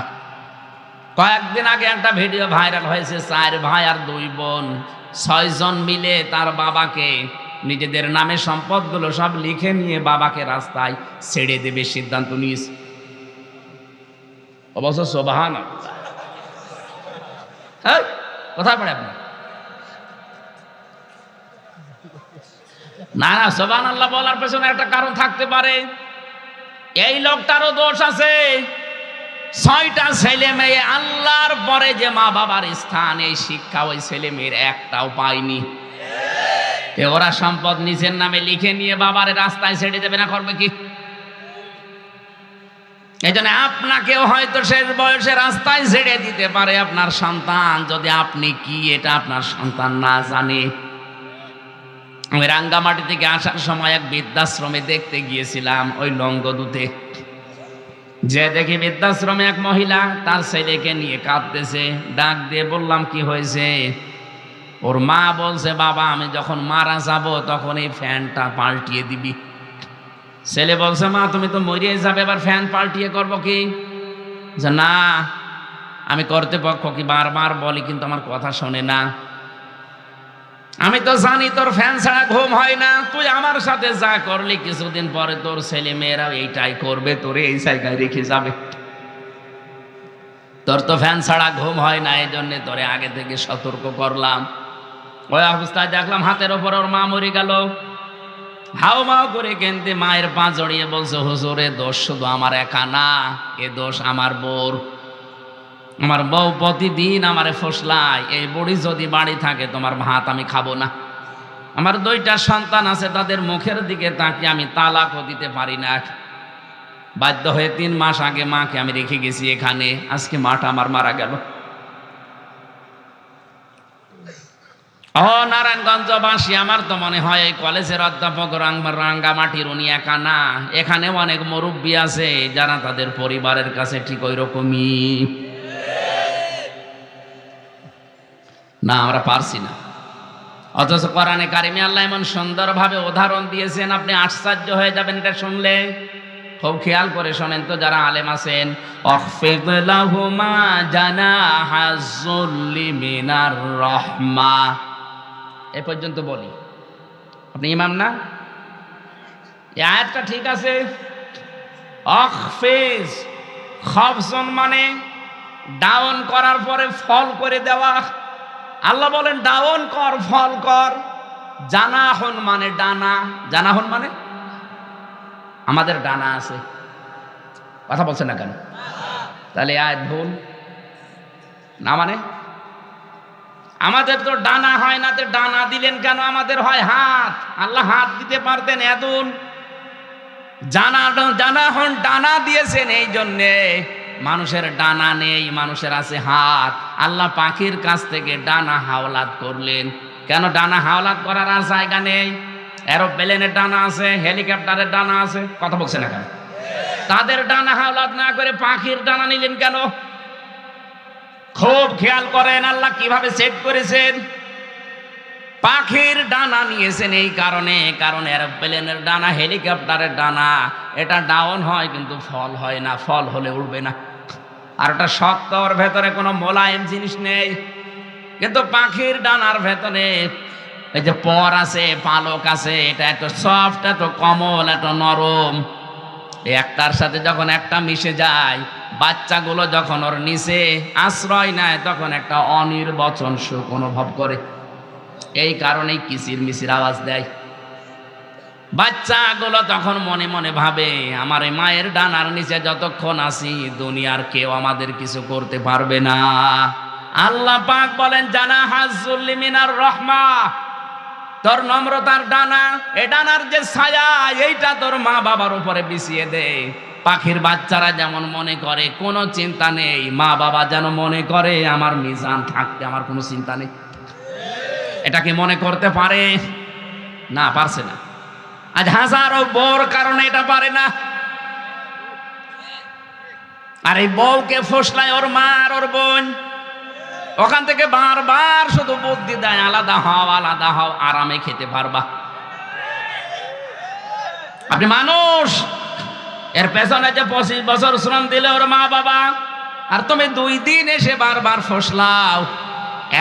কয়েকদিন আগে একটা ভিডিও ভাইরাল হয়েছে, 4 ভাই আর 2 বোন, 6 জন মিলে তার বাবাকে নিজেদের নামে সম্পদগুলো সব লিখে নিয়ে বাবাকে রাস্তায় ছেড়ে দেবে সিদ্ধান্ত নিয়েছে। অবশ্য সুবহানাল্লাহ। হ্যাঁ, কোথায় পড়ে আপনি? না না, সুবহানাল্লাহ বলার পেছনে একটা কারণ থাকতে পারে। এই লোকটারও দোষ আছে। 6টা ছেলে মেয়ে, আল্লাহর পরে যে মা বাবার স্থান, এই শিক্ষা ওই ছেলে মেয়ের একটাও পায়নি। ওরা সম্পদ নিজের নামে লিখে নিয়ে বাবার রাস্তায় ছেড়ে দেবে না, করবে কি? এই জন্য আপনাকেও হয়তো শেষ বয়সে রাস্তায় ছেড়ে দিতে পারে আপনার সন্তান, যদি আপনি কি এটা আপনার সন্তান না জানে। আমি রাঙ্গামাটি থেকে আসার সময় এক বৃদ্ধাশ্রমে দেখতে গিয়েছিলাম, ওই লঙ্গদুতে। যে দেখি বৃদ্ধাশ্রমে এক মহিলা তার ছেলেকে নিয়ে কাঁদতেছে। ডাক দিয়ে বললাম, কি হয়েছে? ওর মা বলছে, বাবা আমি যখন মারা যাব তখন এই ফ্যানটা পাল্টিয়ে দিবি। ছেলে বলছে, মা তুমি তো মরিয়ে যাবে, এবার ফ্যান পাল্টিয়ে করবো কি? যে না, আমি কর্তৃপক্ষ কি বারবার বলি কিন্তু আমার কথা শোনে না। আমি তো জানি তোর ফ্যান ছাড়া ঘুম হয় না, তুই আমার সাথে যা করলি কিছুদিন পরে তোর ছেলে মেয়েরা এইটাই করবে, তোরে এই জায়গায় রেখে যাবে। তোর তো ফ্যান ছাড়া ঘুম হয় না, এই জন্য তোরে আগে থেকে সতর্ক করলাম। ওই অবস্থায় দেখলাম হাতের ওপর ওর মা মরে গেল। হাও মাও করে কেনতে মায়ের পা জড়িয়ে বলছে, হুজুর এ দোষ শুধু আমার একা না, এ দোষ আমার বউর। আমার বউ প্রতিদিন আমারে ফসলায়, এই বুড়ি যদি বাড়ি থাকে তোমার ভাত আমি খাবো না। আমার 2টা সন্তান আছে, তাদের মুখের দিকে তাকিয়ে আমি তালাকও দিতে পারি না। বাধ্য হয়ে 3 মাস আগে মাকে আমি রেখে গেছি এখানে। আজকে মাটা আমার মারা গেল। ও নারায়ণগঞ্জবাসী, আমার তো মনে হয় এই কলেজের অধ্যাপক রাঙ্গামাটির উনি একা না, এখানে অনেক মুরব্বী আছে যারা তাদের পরিবারের কাছে ঠিক ওই রকমই। না আমরা পারছি না। অথচ কোরআনে কারিমে আল্লাহ এমন সুন্দরভাবে উদাহরণ দিয়েছেন, আপনি আশ্চর্য হয়ে যাবেন এটা শুনলে। খুব খেয়াল করে শোনেন তো যারা আলেম আছেন। অখফিদ লাহুমা জানাহাজ যুল্লি মিনার রাহমা, এ পর্যন্ত বলি। আপনি ইমাম না? এই আয়াতটা ঠিক আছে। অখফিজ, খফজন মানে ডাউন করার পরে ফল করে দেওয়া, আল্লাহ বলেন ডাউন কর, ফল কর। জানাহন মানে ডানা, জানাহন মানে আমাদের ডানা আছে। কথা বলছেন না কেন? তাহলে আয় ভুল না, মানে আমাদের তো ডানা হয় না, তো ডানা দিলেন কেন? আমাদের হয় হাত। আল্লাহ হাত দিতে পারতেন এদুন, জানাহন ডানা দিয়েছেন এই জন্যে। মানুষের ডানা নেই, মানুষের আছে হাত। আল্লাহ পাখির কাছ থেকে ডানা হাওলাত করলেন। কেন? ডানা হাওলাত করার আর জায়গা নেই। এরোপ্লেনের ডানা আছে, হেলিকপ্টারের ডানা আছে। কথা বলছে না কেন? তাদের ডানা হাওলাত না করে পাখির ডানা নিলেন কেন? খুব খেয়াল করেন আল্লাহ কিভাবে সেট করেছেন। পাখির ডানা নিয়েছেন এই কারণে, কারণ এরোপ্লেনের ডানা, হেলিকপ্টারের ডানা, এটা ডাউন হয় কিন্তু ফল হয় না। ফল হলে উড়বে না। আর ওটা শক্ত, ওর ভেতরে কোনো মোলায়েম জিনিস নেই। কিন্তু পাখির ডানার ভেতরে এই যে পর আছে, পালক আছে, এটা এত সফট, এত কোমল, এত নরম। একটার সাথে যখন একটা মিশে যায়, বাচ্চাগুলো যখন ওর নিচে আশ্রয় নেয়, তখন একটা অনির্বচন সুখ অনুভব করে। এই কারণেই কিচির মিচির আওয়াজ দেয়। বাচ্চাগুলো তখন মনে মনে ভাবে, আমার এই মায়ের ডানার নিচে যতক্ষণ আছি, দুনিয়ার কেউ আমাদের কিছু করতে পারবে না। আল্লাহ পাক বলেন জানা হাজুল্লি মিনার রহমা, তোর নম্রতার ডানা, এ ডানার যে ছায়া, এইটা তোর মা বাবার উপরে বিছিয়ে দে। পাখির বাচ্চারা যেমন মনে করে কোনো চিন্তা নেই, মা বাবা যেন মনে করে আমার মিজান থাকতে আমার কোনো চিন্তা নেই। এটাকে মনে করতে পারে না? পারছে না। আজ হাজারো বউর কারণে এটা পারে না। আর এই বউকে ফসলায় ওর মা আর ওর বোন, ওখান থেকে বারবার শুধু বুদ্ধি দেয়, আলাদা হও, আলাদা হও, আরামে খেতে পারবা। আপনি মানুষ, এর পেছনে যে 25 বছর শ্রম দিলে ওর মা বাবা, আর তুমি 2 দিন এসে বারবার ফসলাও।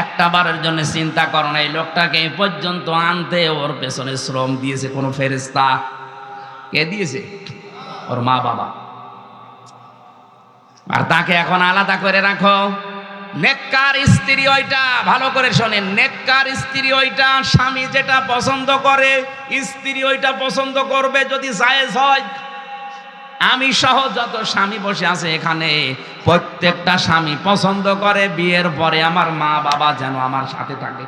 একটা বারের জন্য চিন্তা করো না, এই লোকটাকে এই পর্যন্ত আনতে ওর পেছনে শ্রম দিয়েছে কোন ফেরেশতা? কে দিয়েছে? ওর মা বাবা। আর তাকে এখন আলাদা করে রাখো। নেককার স্ত্রী ওইটা, ভালো করে শোনেন, নেককার স্ত্রী ওইটা, স্বামী যেটা পছন্দ করে স্ত্রী ওইটা পছন্দ করবে যদি জায়েজ হয়। আমি সহ যত স্বামী বসে আছে এখানে, প্রত্যেকটা স্বামী পছন্দ করে বিয়ের পরে আমার মা বাবা যেন আমার সাথে থাকে।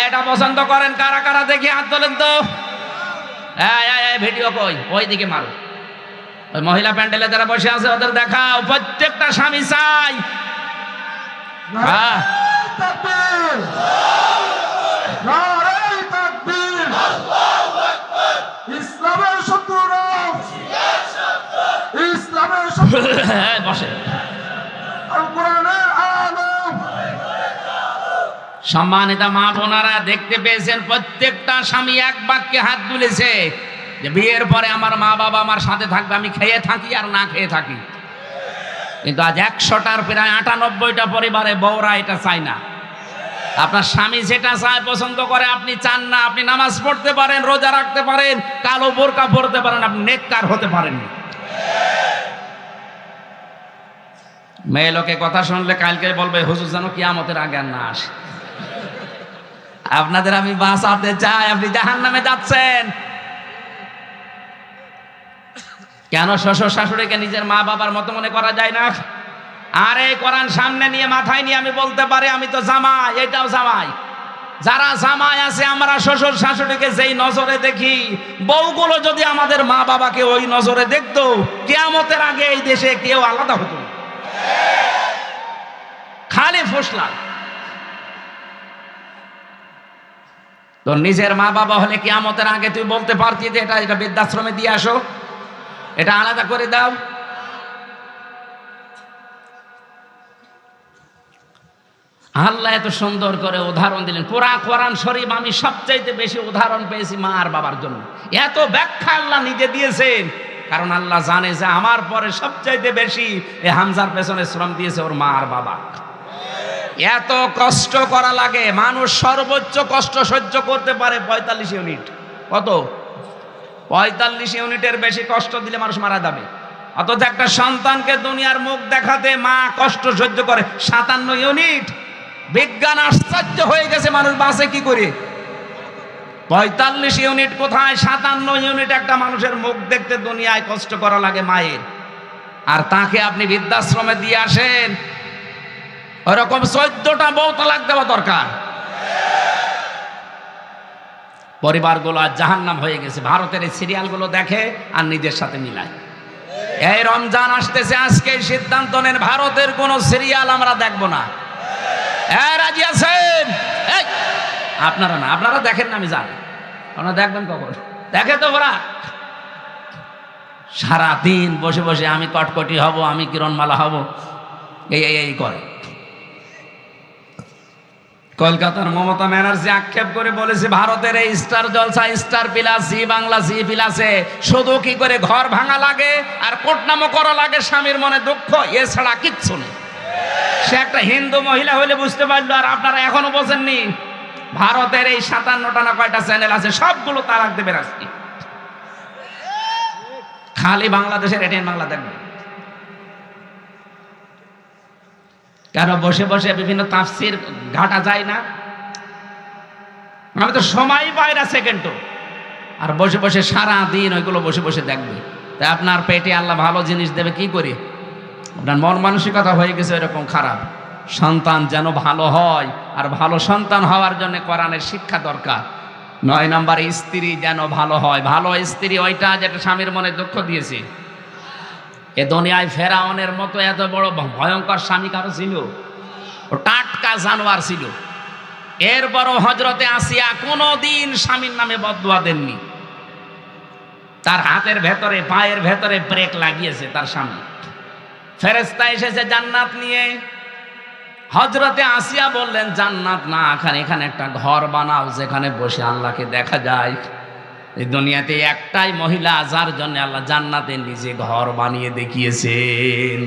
এটা পছন্দ করেন কারা কারা? দেখি হাত তোলেন তো। ভিডিও কই? ওই দিকে মারো। ওই মহিলা প্যান্ডেলে যারা বসে আছে ওদের দেখাও। প্রত্যেকটা স্বামী চাই। বসে। সম্মানিতা মা বোনারা, দেখতে পেয়েছেন প্রত্যেকটা স্বামী এক বাক্যে হাত তুলেছে যে বিয়ের পরে আমার মা বাবা আমার সাথে থাকবে, আমি খেয়ে থাকি আর না খেয়ে থাকি। কিন্তু আজ 100টার প্রায় 98টা পরিবারে বউরা এটা চায় না। আপনার স্বামী যেটা চায়, পছন্দ করে, আপনি চান না। আপনি নামাজ পড়তে পারেন, রোজা রাখতে পারেন, কালো বোরকা পরতে পারেন, আপনি নেককার হতে পারেন। মেয়ে লোকে কথা শুনলে কালকে বলবে হুজুর যেন কিয়ামতের আগে আর না আসে। আপনাদের আমি বাঁচাতে চাই, আপনি জাহান্নামে যাচ্ছেন। কেন শ্বশুর শাশুড়িকে নিজের মা বাবার মতো মনে করা যায় না? আর এই কোরআন সামনে নিয়ে মাথায় নিয়ে আমি বলতে পারি আমি তো জামাই, এটাও জামাই। যারা জামাই আছে আমরা শ্বশুর শাশুড়িকে যেই নজরে দেখি, বউগুলো যদি আমাদের মা বাবাকে ওই নজরে দেখতো, কিয়ামতের আগে এই দেশে কেউ আলাদা হতো না। খালি ফসলা। তো নিজের মা বাবা হলে কিয়ামতের আগে তুই বলতে পারতি যে এটা বৃদ্ধাশ্রমে দিয়ে আসো, এটা আলাদা করে দাও। আল্লাহ এত সুন্দর করে উদাহরণ দিলেন। পুরা কোরআন শরীফ আমি সবচাইতে বেশি উদাহরণ পেয়েছি মা আর বাবার জন্য। এত ব্যাখ্যা আল্লাহ নিজে দিয়েছেন, কারণ আল্লাহ জানে যে আমার পরে সবচাইতে বেশি এই হামজার পেছনে শ্রম দিয়েছে ওর মা আর বাবা। এত কষ্ট করা লাগে। মানুষ সর্বোচ্চ কষ্ট সহ্য করতে পারে 45 ইউনিট। কত? 45 ইউনিটের বেশি কষ্ট দিলে মানুষ মারা যাবে। অথচ একটা সন্তানকে দুনিয়ার মুখ দেখাতে মা কষ্ট সহ্য করে 57 ইউনিট। বিজ্ঞান আশ্চর্য হয়ে গেছে, মানুষ বাঁচে কি করে। 45 ইউনিট কোথায়, 57 ইউনিট একটা মানুষের মুখ দেখতে দুনিয়ায় কষ্ট করা লাগে মায়ের, আর তাকে আপনি বৃদ্ধাশ্রমে দিয়ে আসেন। ওরকম 14টা বউ তালাক দেওয়া দরকার। পরিবারগুলো আজ জাহান্নাম হয়ে গেছে। ভারতের এই সিরিয়ালগুলো দেখে আর নিজের সাথে মিলায়। এই রমজান আসতেছে, আজকে সিদ্ধান্ত নেন ভারতের কোন সিরিয়াল আমরা দেখব না। রাজি আছেন? আপনারা না, আপনারা দেখেন না, আমি জানি। আপনারা দেখবেন কখন? দেখে তো ওরা সারাদিন বসে বসে আমি কটকটি হব, আমি কিরণমালা হব, এই করে। কলকাতার মমতা ব্যানার্জি আক্ষেপ করে বলেছে ভারতের এই স্টার জলসা, স্টার প্লাস, জি বাংলা, জি প্লাসে শুধু কি করে ঘর ভাঙা লাগে আর কোটনামো করা লাগে, স্বামীর মনে দুঃখ, এছাড়া কিচ্ছু নেই। সে একটা হিন্দু মহিলা হইলে বুঝতে পারলো, আর আপনারা এখনো বোঝেননি। ভারতের এই 57টা না কয়টা চ্যানেল আছে, সবগুলো তালাক দেবেন আজকে। খালি বাংলাদেশের এটিএন বাংলা দেখবেন। কেন বসে বসে বিভিন্ন তাফসির ঘাটা যায় না? আমি তো সময় পাই না সেকেন্ডও, আর বসে বসে সারা দিন ওইগুলো বসে বসে দেখবে। তাই আপনার পেটে আল্লাহ ভালো জিনিস দেবে কি করে? আপনার মন মানসিকতা হয়ে গেছে এরকম খারাপ। সন্তান যেন ভালো হয়, আর ভালো সন্তান হওয়ার জন্য কোরআনের শিক্ষা দরকার। 9 নম্বরে স্ত্রী যেন ভালো হয়। ভালো স্ত্রী ওইটা যেটা স্বামীর মনে দুঃখ দিয়েছে। এ দুনিয়ায় ফেরাউনের মতো এত বড় ভয়ঙ্কর স্বামী কারো ছিল? ও টাটকা জানোয়ার ছিল। এরপরও হযরতে আসিয়া কোনোদিন স্বামীর নামে বদদুয়া দেননি। তার হাতের ভেতরে পায়ের ভেতরে ব্রেক লাগিয়েছে তার স্বামী। ফেরেশতা এসেছে জান্নাত নিয়ে। হযরতে আসিয়া বললেন জান্নাত না, এখানে একটা ঘর বানাও যেখানে বসে আল্লাহকে দেখা যায়। এই দুনিয়াতে একটাই মহিলা যার জন্য আল্লাহ জান্নাতে নিজে ঘর বানিয়ে দেখিয়েছেন।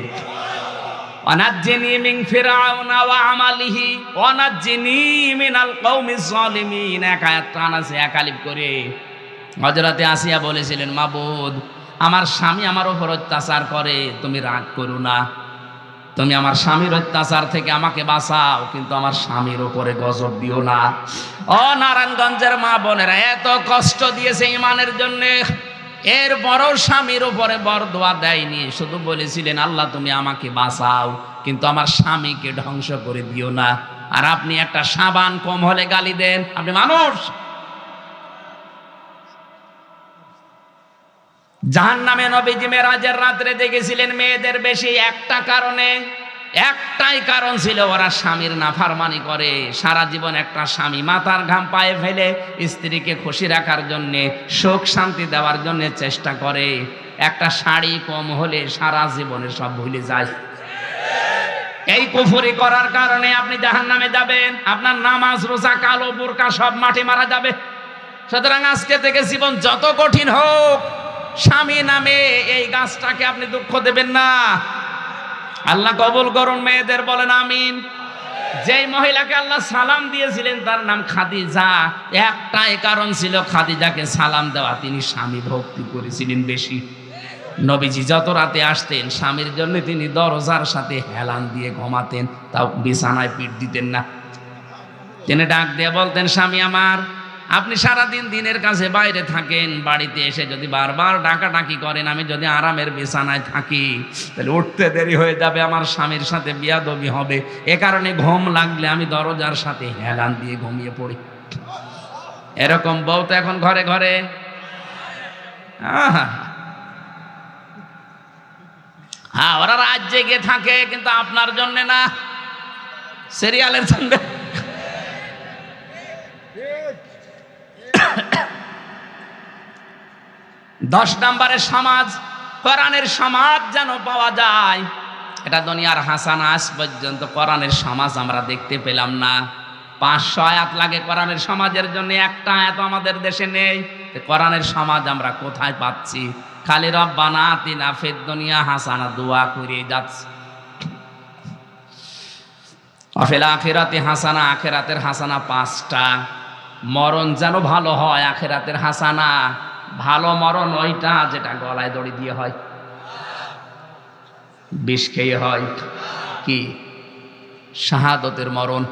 ওয়ানাজ্জিনি মিন ফিরআউনা ওয়া আমালিহি ওয়ানাজ্জিনি মিনাল কওমিজ জালিমিন। এক আয়াত টান আছে একালিপ করে। হযরতে আসিয়া বলেছিলেন মাবুদ, আমার স্বামী আমার উপর অত্যাচার করে, তুমি রাগ করো না, তুমি আমার স্বামীর অত্যাচার থেকে আমাকে বাঁচাও, কিন্তু আমার স্বামীর উপরে গজব দিও না। ও নারায়ণগঞ্জের মা বোনেরা, এত কষ্ট দিয়েছে ইমানের জন্য, এরপরও স্বামীর উপরে বরদোয়া দেয়নি, শুধু বলেছিলেন আল্লাহ তুমি আমাকে বাঁচাও, কিন্তু আমার স্বামীকে ধ্বংস করে দিও না। আর আপনি একটা সাবান কম হলে গালি দেন, আপনি মানুষ? জাহান্নামে নবীজি মেরাজের রাত্রে দেখেছিলেন মেয়েদের বেশি একটা কারণে, একটাই কারণ ছিল ওরা স্বামীর নাফরমানি করে। সারা জীবন একটা স্বামী মাথার ঘাম পায়ে ফেলে স্ত্রীকে খুশি রাখার জন্য, সুখ শান্তি দেওয়ার জন্য চেষ্টা করে। একটা শাড়ি কম হলে সারা জীবনে সব ভুলে যায়। এই কুফরি করার কারণে আপনি জাহান্নামে যাবেন। আপনার নামাজ রোজা কালো বোরকা সব মাটি মারা যাবে। সুতরাং আজকে থেকে জীবন যত কঠিন হোক, স্বামী নামে এই গাছটাকে আপনি দুঃখ দেবেন না। আল্লাহ কবুল করুন। মেয়েদের বলেন আমিন। যেই মহিলাকে আল্লাহ সালাম দিয়েছিলেন তার নাম খাদিজা। একটাই কারণ ছিল খাদিজাকে সালাম দেওয়া, তিনি স্বামী ভক্তি করেছিলেন বেশি। নবীজি যত রাতে আসতেন স্বামীর জন্য তিনি দরজার সাথে হেলান দিয়ে ঘুমাতেন, তাও বিছানায় পিঠ দিতেন না। তিনি ডাক দিয়ে বলতেন, স্বামী আমার, আপনি সারাদিন দিনের কাছে বাইরে থাকেন, বাড়িতে এসে যদি বারবার ডাকাডাকি করেন, আমি যদি আরামের বিছানায় থাকি তাহলে উঠতে দেরি হয়ে যাবে, আমার স্বামীর সাথে বিয়াদবি হবে। এ কারণে ঘুম লাগলে আমি দরজার সাথে হেলান দিয়ে ঘুমিয়ে পড়ি। এরকম বউ তো এখন ঘরে ঘরে। হ্যাঁ, ওরা রাত জেগে থাকে, কিন্তু আপনার জন্য না, সিরিয়ালের জন্য। 10 নম্বরে সমাজ, কোরআনের সমাজ যেন পাওয়া যায়। এটা দুনিয়ার হাসান, আজ পর্যন্ত কোরআনের সমাজ আমরা দেখতে পেলাম না। 500 আয়াত লাগে কোরআনের সমাজের জন্য, একটা আয়াত আমাদের দেশে নেই। কোরআনের সমাজ আমরা কোথায় পাচ্ছি? খালি রব্বানা আতিনা ফিদ দুনিয়া হাসানা দোয়া করে যাচ্ছে। আফিল আখিরাতি হাসানা, আখিরাতের হাসানা 5টা। মরণ যেন ভালো হয়, আখিরাতের হাসানা। ভালো মরণ ওইটা যেটা গলায় দড়ি দিয়ে হয়, বিষ খেয়ে হয়। কি? শাহাদতের মরণ।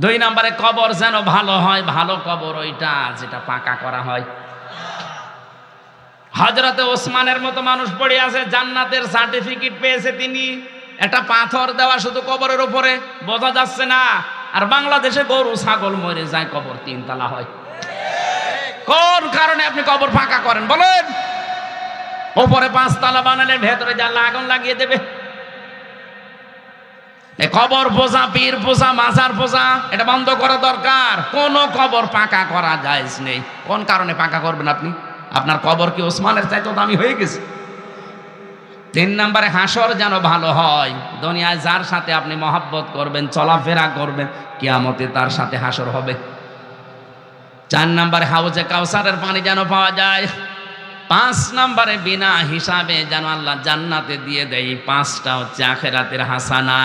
দুই নম্বরে কবর যেন ভালো হয়, ভালো কবর ওইটা যেটা পাকা করা হয়। হযরতে ওসমানের মতো মানুষ পড়ে আছে, জান্নাতের সার্টিফিকেট পেয়েছে তিনি, একটা পাথর দেওয়া শুধু কবরের উপরে, বোঝা যাচ্ছে না। আর বাংলাদেশে গরু ছাগল মরে যায়, কবর 3 তলা হয়। কোন কারণে আপনি কবর ফাঁকা করেন বলেন? উপরে 5 তলা বানালে ভেতরে জানলা আগুন লাগিয়ে দেবে। এই কবর পূজা, পীর পূজা, মাজার পূজা এটা বন্ধ করা দরকার। কোন কবর পাকা করা জায়েজ নেই। কোন কারণে পাকা করবেন আপনি? আপনার কবর কি ওসমানের চাইতে দামি হয়ে গেছে? 3 নম্বরে হাসর যেন ভালো হয়। দুনিয়ায় যার সাথে আপনি মহব্বত করবেন, চলাফেরা করবেন, কিয়ামতে তার সাথে হাসর হবে। 4 নম্বরে হাউজে কাউসারের পানি যেন পাওয়া যায়। 5 নম্বরে বিনা হিসাবে যেন আল্লাহ জান্নাতে দিয়ে দেয়। 5টা হচ্ছে আখিরাতের হাসানা।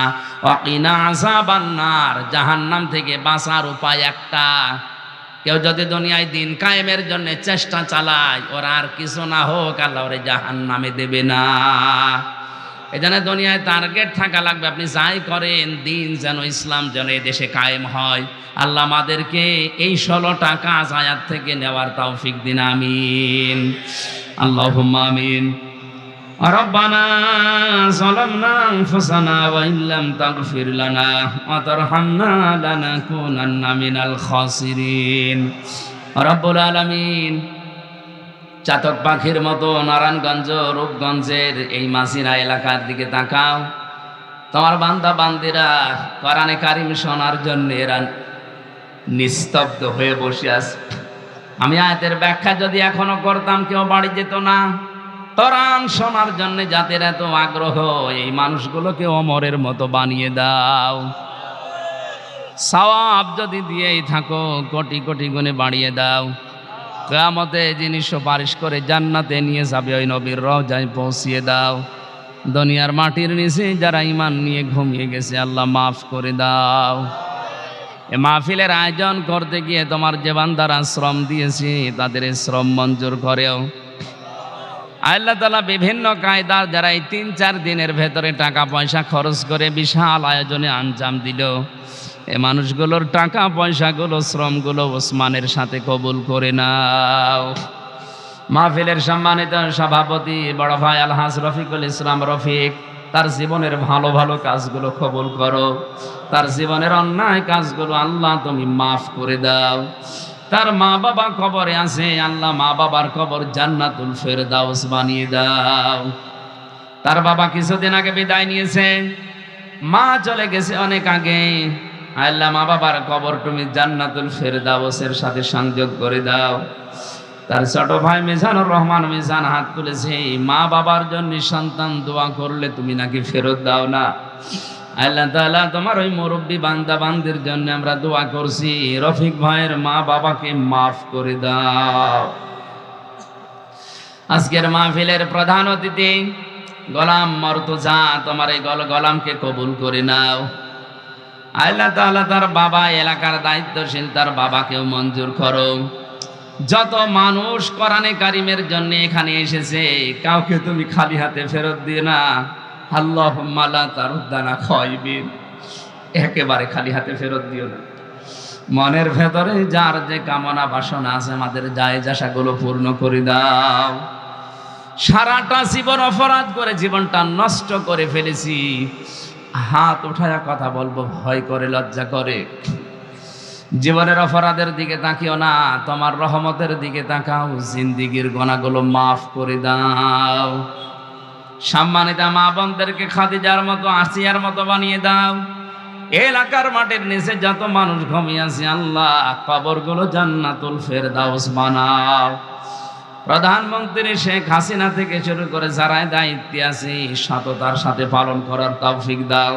ওয়াকিনা আযাবান নার, জাহান্নাম থেকে বাঁচার উপায় একটা। কেউ যদি দুনিয়ায় দিন কায়েমের জন্য চেষ্টা চালায়, ওর আর কিছু না হোক, আল্লাহ ওরে জাহান্নামে দেবে না। এজন্য দুনিয়ায় টার্গেট থাকা লাগবে, আপনি যাই করেন দিন যেন, ইসলাম যেন এই দেশে কায়েম হয়। আল্লাহ আমাদেরকে এই 16টা কাজ আয়াত থেকে নেওয়ার তৌফিক দিন, আমিন, আল্লাহুম্মা আমিন। রব্বানা যালামনা আনফুসানা ওয়া ইল্লাম তাগফির লানা ওয়া তারহামনা লানাকুনান্না মিনাল খাসিরিন। রব্বুল আলামিন, চাতক পাখির মতো নারায়ণগঞ্জ, রূপগঞ্জের এই মাসিরা এলাকার দিকে তাকাও। তোমার বান্দা বান্দিরা কোরআনে কারিম শোনার জন্য এরা নিস্তব্ধ হয়ে বসে আছে। আমি আয়াতের ব্যাখ্যা যদি এখনো করতাম, কেউ বাড়ি যেত না। কোরআন শোনার জন্য যাদের এত আগ্রহ, এই মানুষগুলোকে ওমরের মতো বানিয়ে দাও। সওয়াব যদি দিয়েই থাকো, কোটি কোটি গুণে বাড়িয়ে দাও। কিয়ামতে যিনি সুপারিশ করে জান্নাতে নিয়ে যাবে, ওই নবীর রওজায় পৌঁছিয়ে দাও। দুনিয়ার মাটির নিচে যারা ঈমান নিয়ে ঘুমিয়ে গেছে, আল্লাহ মাফ করে দাও। এ মাহফিলের আয়োজন করতে গিয়ে তোমার যে বান্দারা শ্রম দিয়েছে, তাদের শ্রম মঞ্জুর করেও। আল্লাহ তাআলা বিভিন্ন কায়দা যারা এই 3-4 দিনের ভেতরে টাকা পয়সা খরচ করে বিশাল আয়োজনে আঞ্জাম দিল, এ মানুষগুলোর টাকা পয়সাগুলো, শ্রমগুলো ওসমানের সাথে কবুল করে নাও। মাহফিলের সম্মানিত সভাপতি বড় ভাই আলহাজ রফিকুল ইসলাম রফিক, তার জীবনের ভালো ভালো কাজগুলো কবুল করো। তার জীবনের অন্যায় কাজগুলো আল্লাহ তুমি মাফ করে দাও। তার মা বাবা কবরে আছে, আল্লাহ মা বাবার কবর জান্নাতুল ফেরদাউস বানিয়ে দাও। তার বাবা কিছুদিন আগে বিদায় নিয়েছে, মা চলে গেছে অনেক আগে। আল্লাহ মা বাবার কবর তুমি জান্নাতুল ফেরদাউসের সাথে সংযোগ করে দাও। তার ছোট ভাই মিজানুর রহমান মিজান হাত তুলেছে, মা বাবার জন্য সন্তান দোয়া করলে তুমি নাকি ফেরত দাও না। আল্লাহ তাআলা তোমার ওই মুরব্বী বান্দা বান্দির জন্য আমরা দোয়া করছি, রফিক ভাইয়ের মা বাবাকে মাফ করে দাও। আজকের মাহফিলের প্রধান অতিথি গোলাম মর্তুজা, তোমার এই গোলামকে কবুল করে নাও। আল্লাহ তাআলা তার বাবা এলাকার দায়িত্বশীল, তার বাবাকেও মঞ্জুর করো। যত মানুষ কোরআনে কারিমের জন্য এখানে এসেছে, কাউকে তুমি খালি হাতে ফেরত দিও না। আল্লাহুম্মা লা তারুদ্দানা খায়বিন, একেবারে খালি হাতে ফেরত দিও না। মনের ভেতরে যার যে কামনা বাসনা আছে, আমাদের জায়েজ আশাগুলো পূর্ণ করে দাও। সারাটা জীবন অপরাধ করে জীবনটা নষ্ট করে ফেলেছি, হাত উঠায়া কথা বলবো ভয় করে, লজ্জা করে। জীবনের অপরাধের দিকে তাকিও না, তোমার রহমতের দিকে তাকাও। জিন্দিগির গুনাহগুলো মাফ করে দাও। সম্মানিত মা বোনদেরকে খাদিজার মতো, আসিয়ার মতো বানিয়ে দাও। এলাকার মাটির নিচে যত মানুষ ঘুমিয়ে আছে, আল্লাহ কবরগুলো জান্নাতুল ফেরদাউস বানাও। প্রধানমন্ত্রী শেখ হাসিনা থেকে শুরু করে যারা দায়িত্বে আছে, সততার সাথে পালন করার তৌফিক দাও।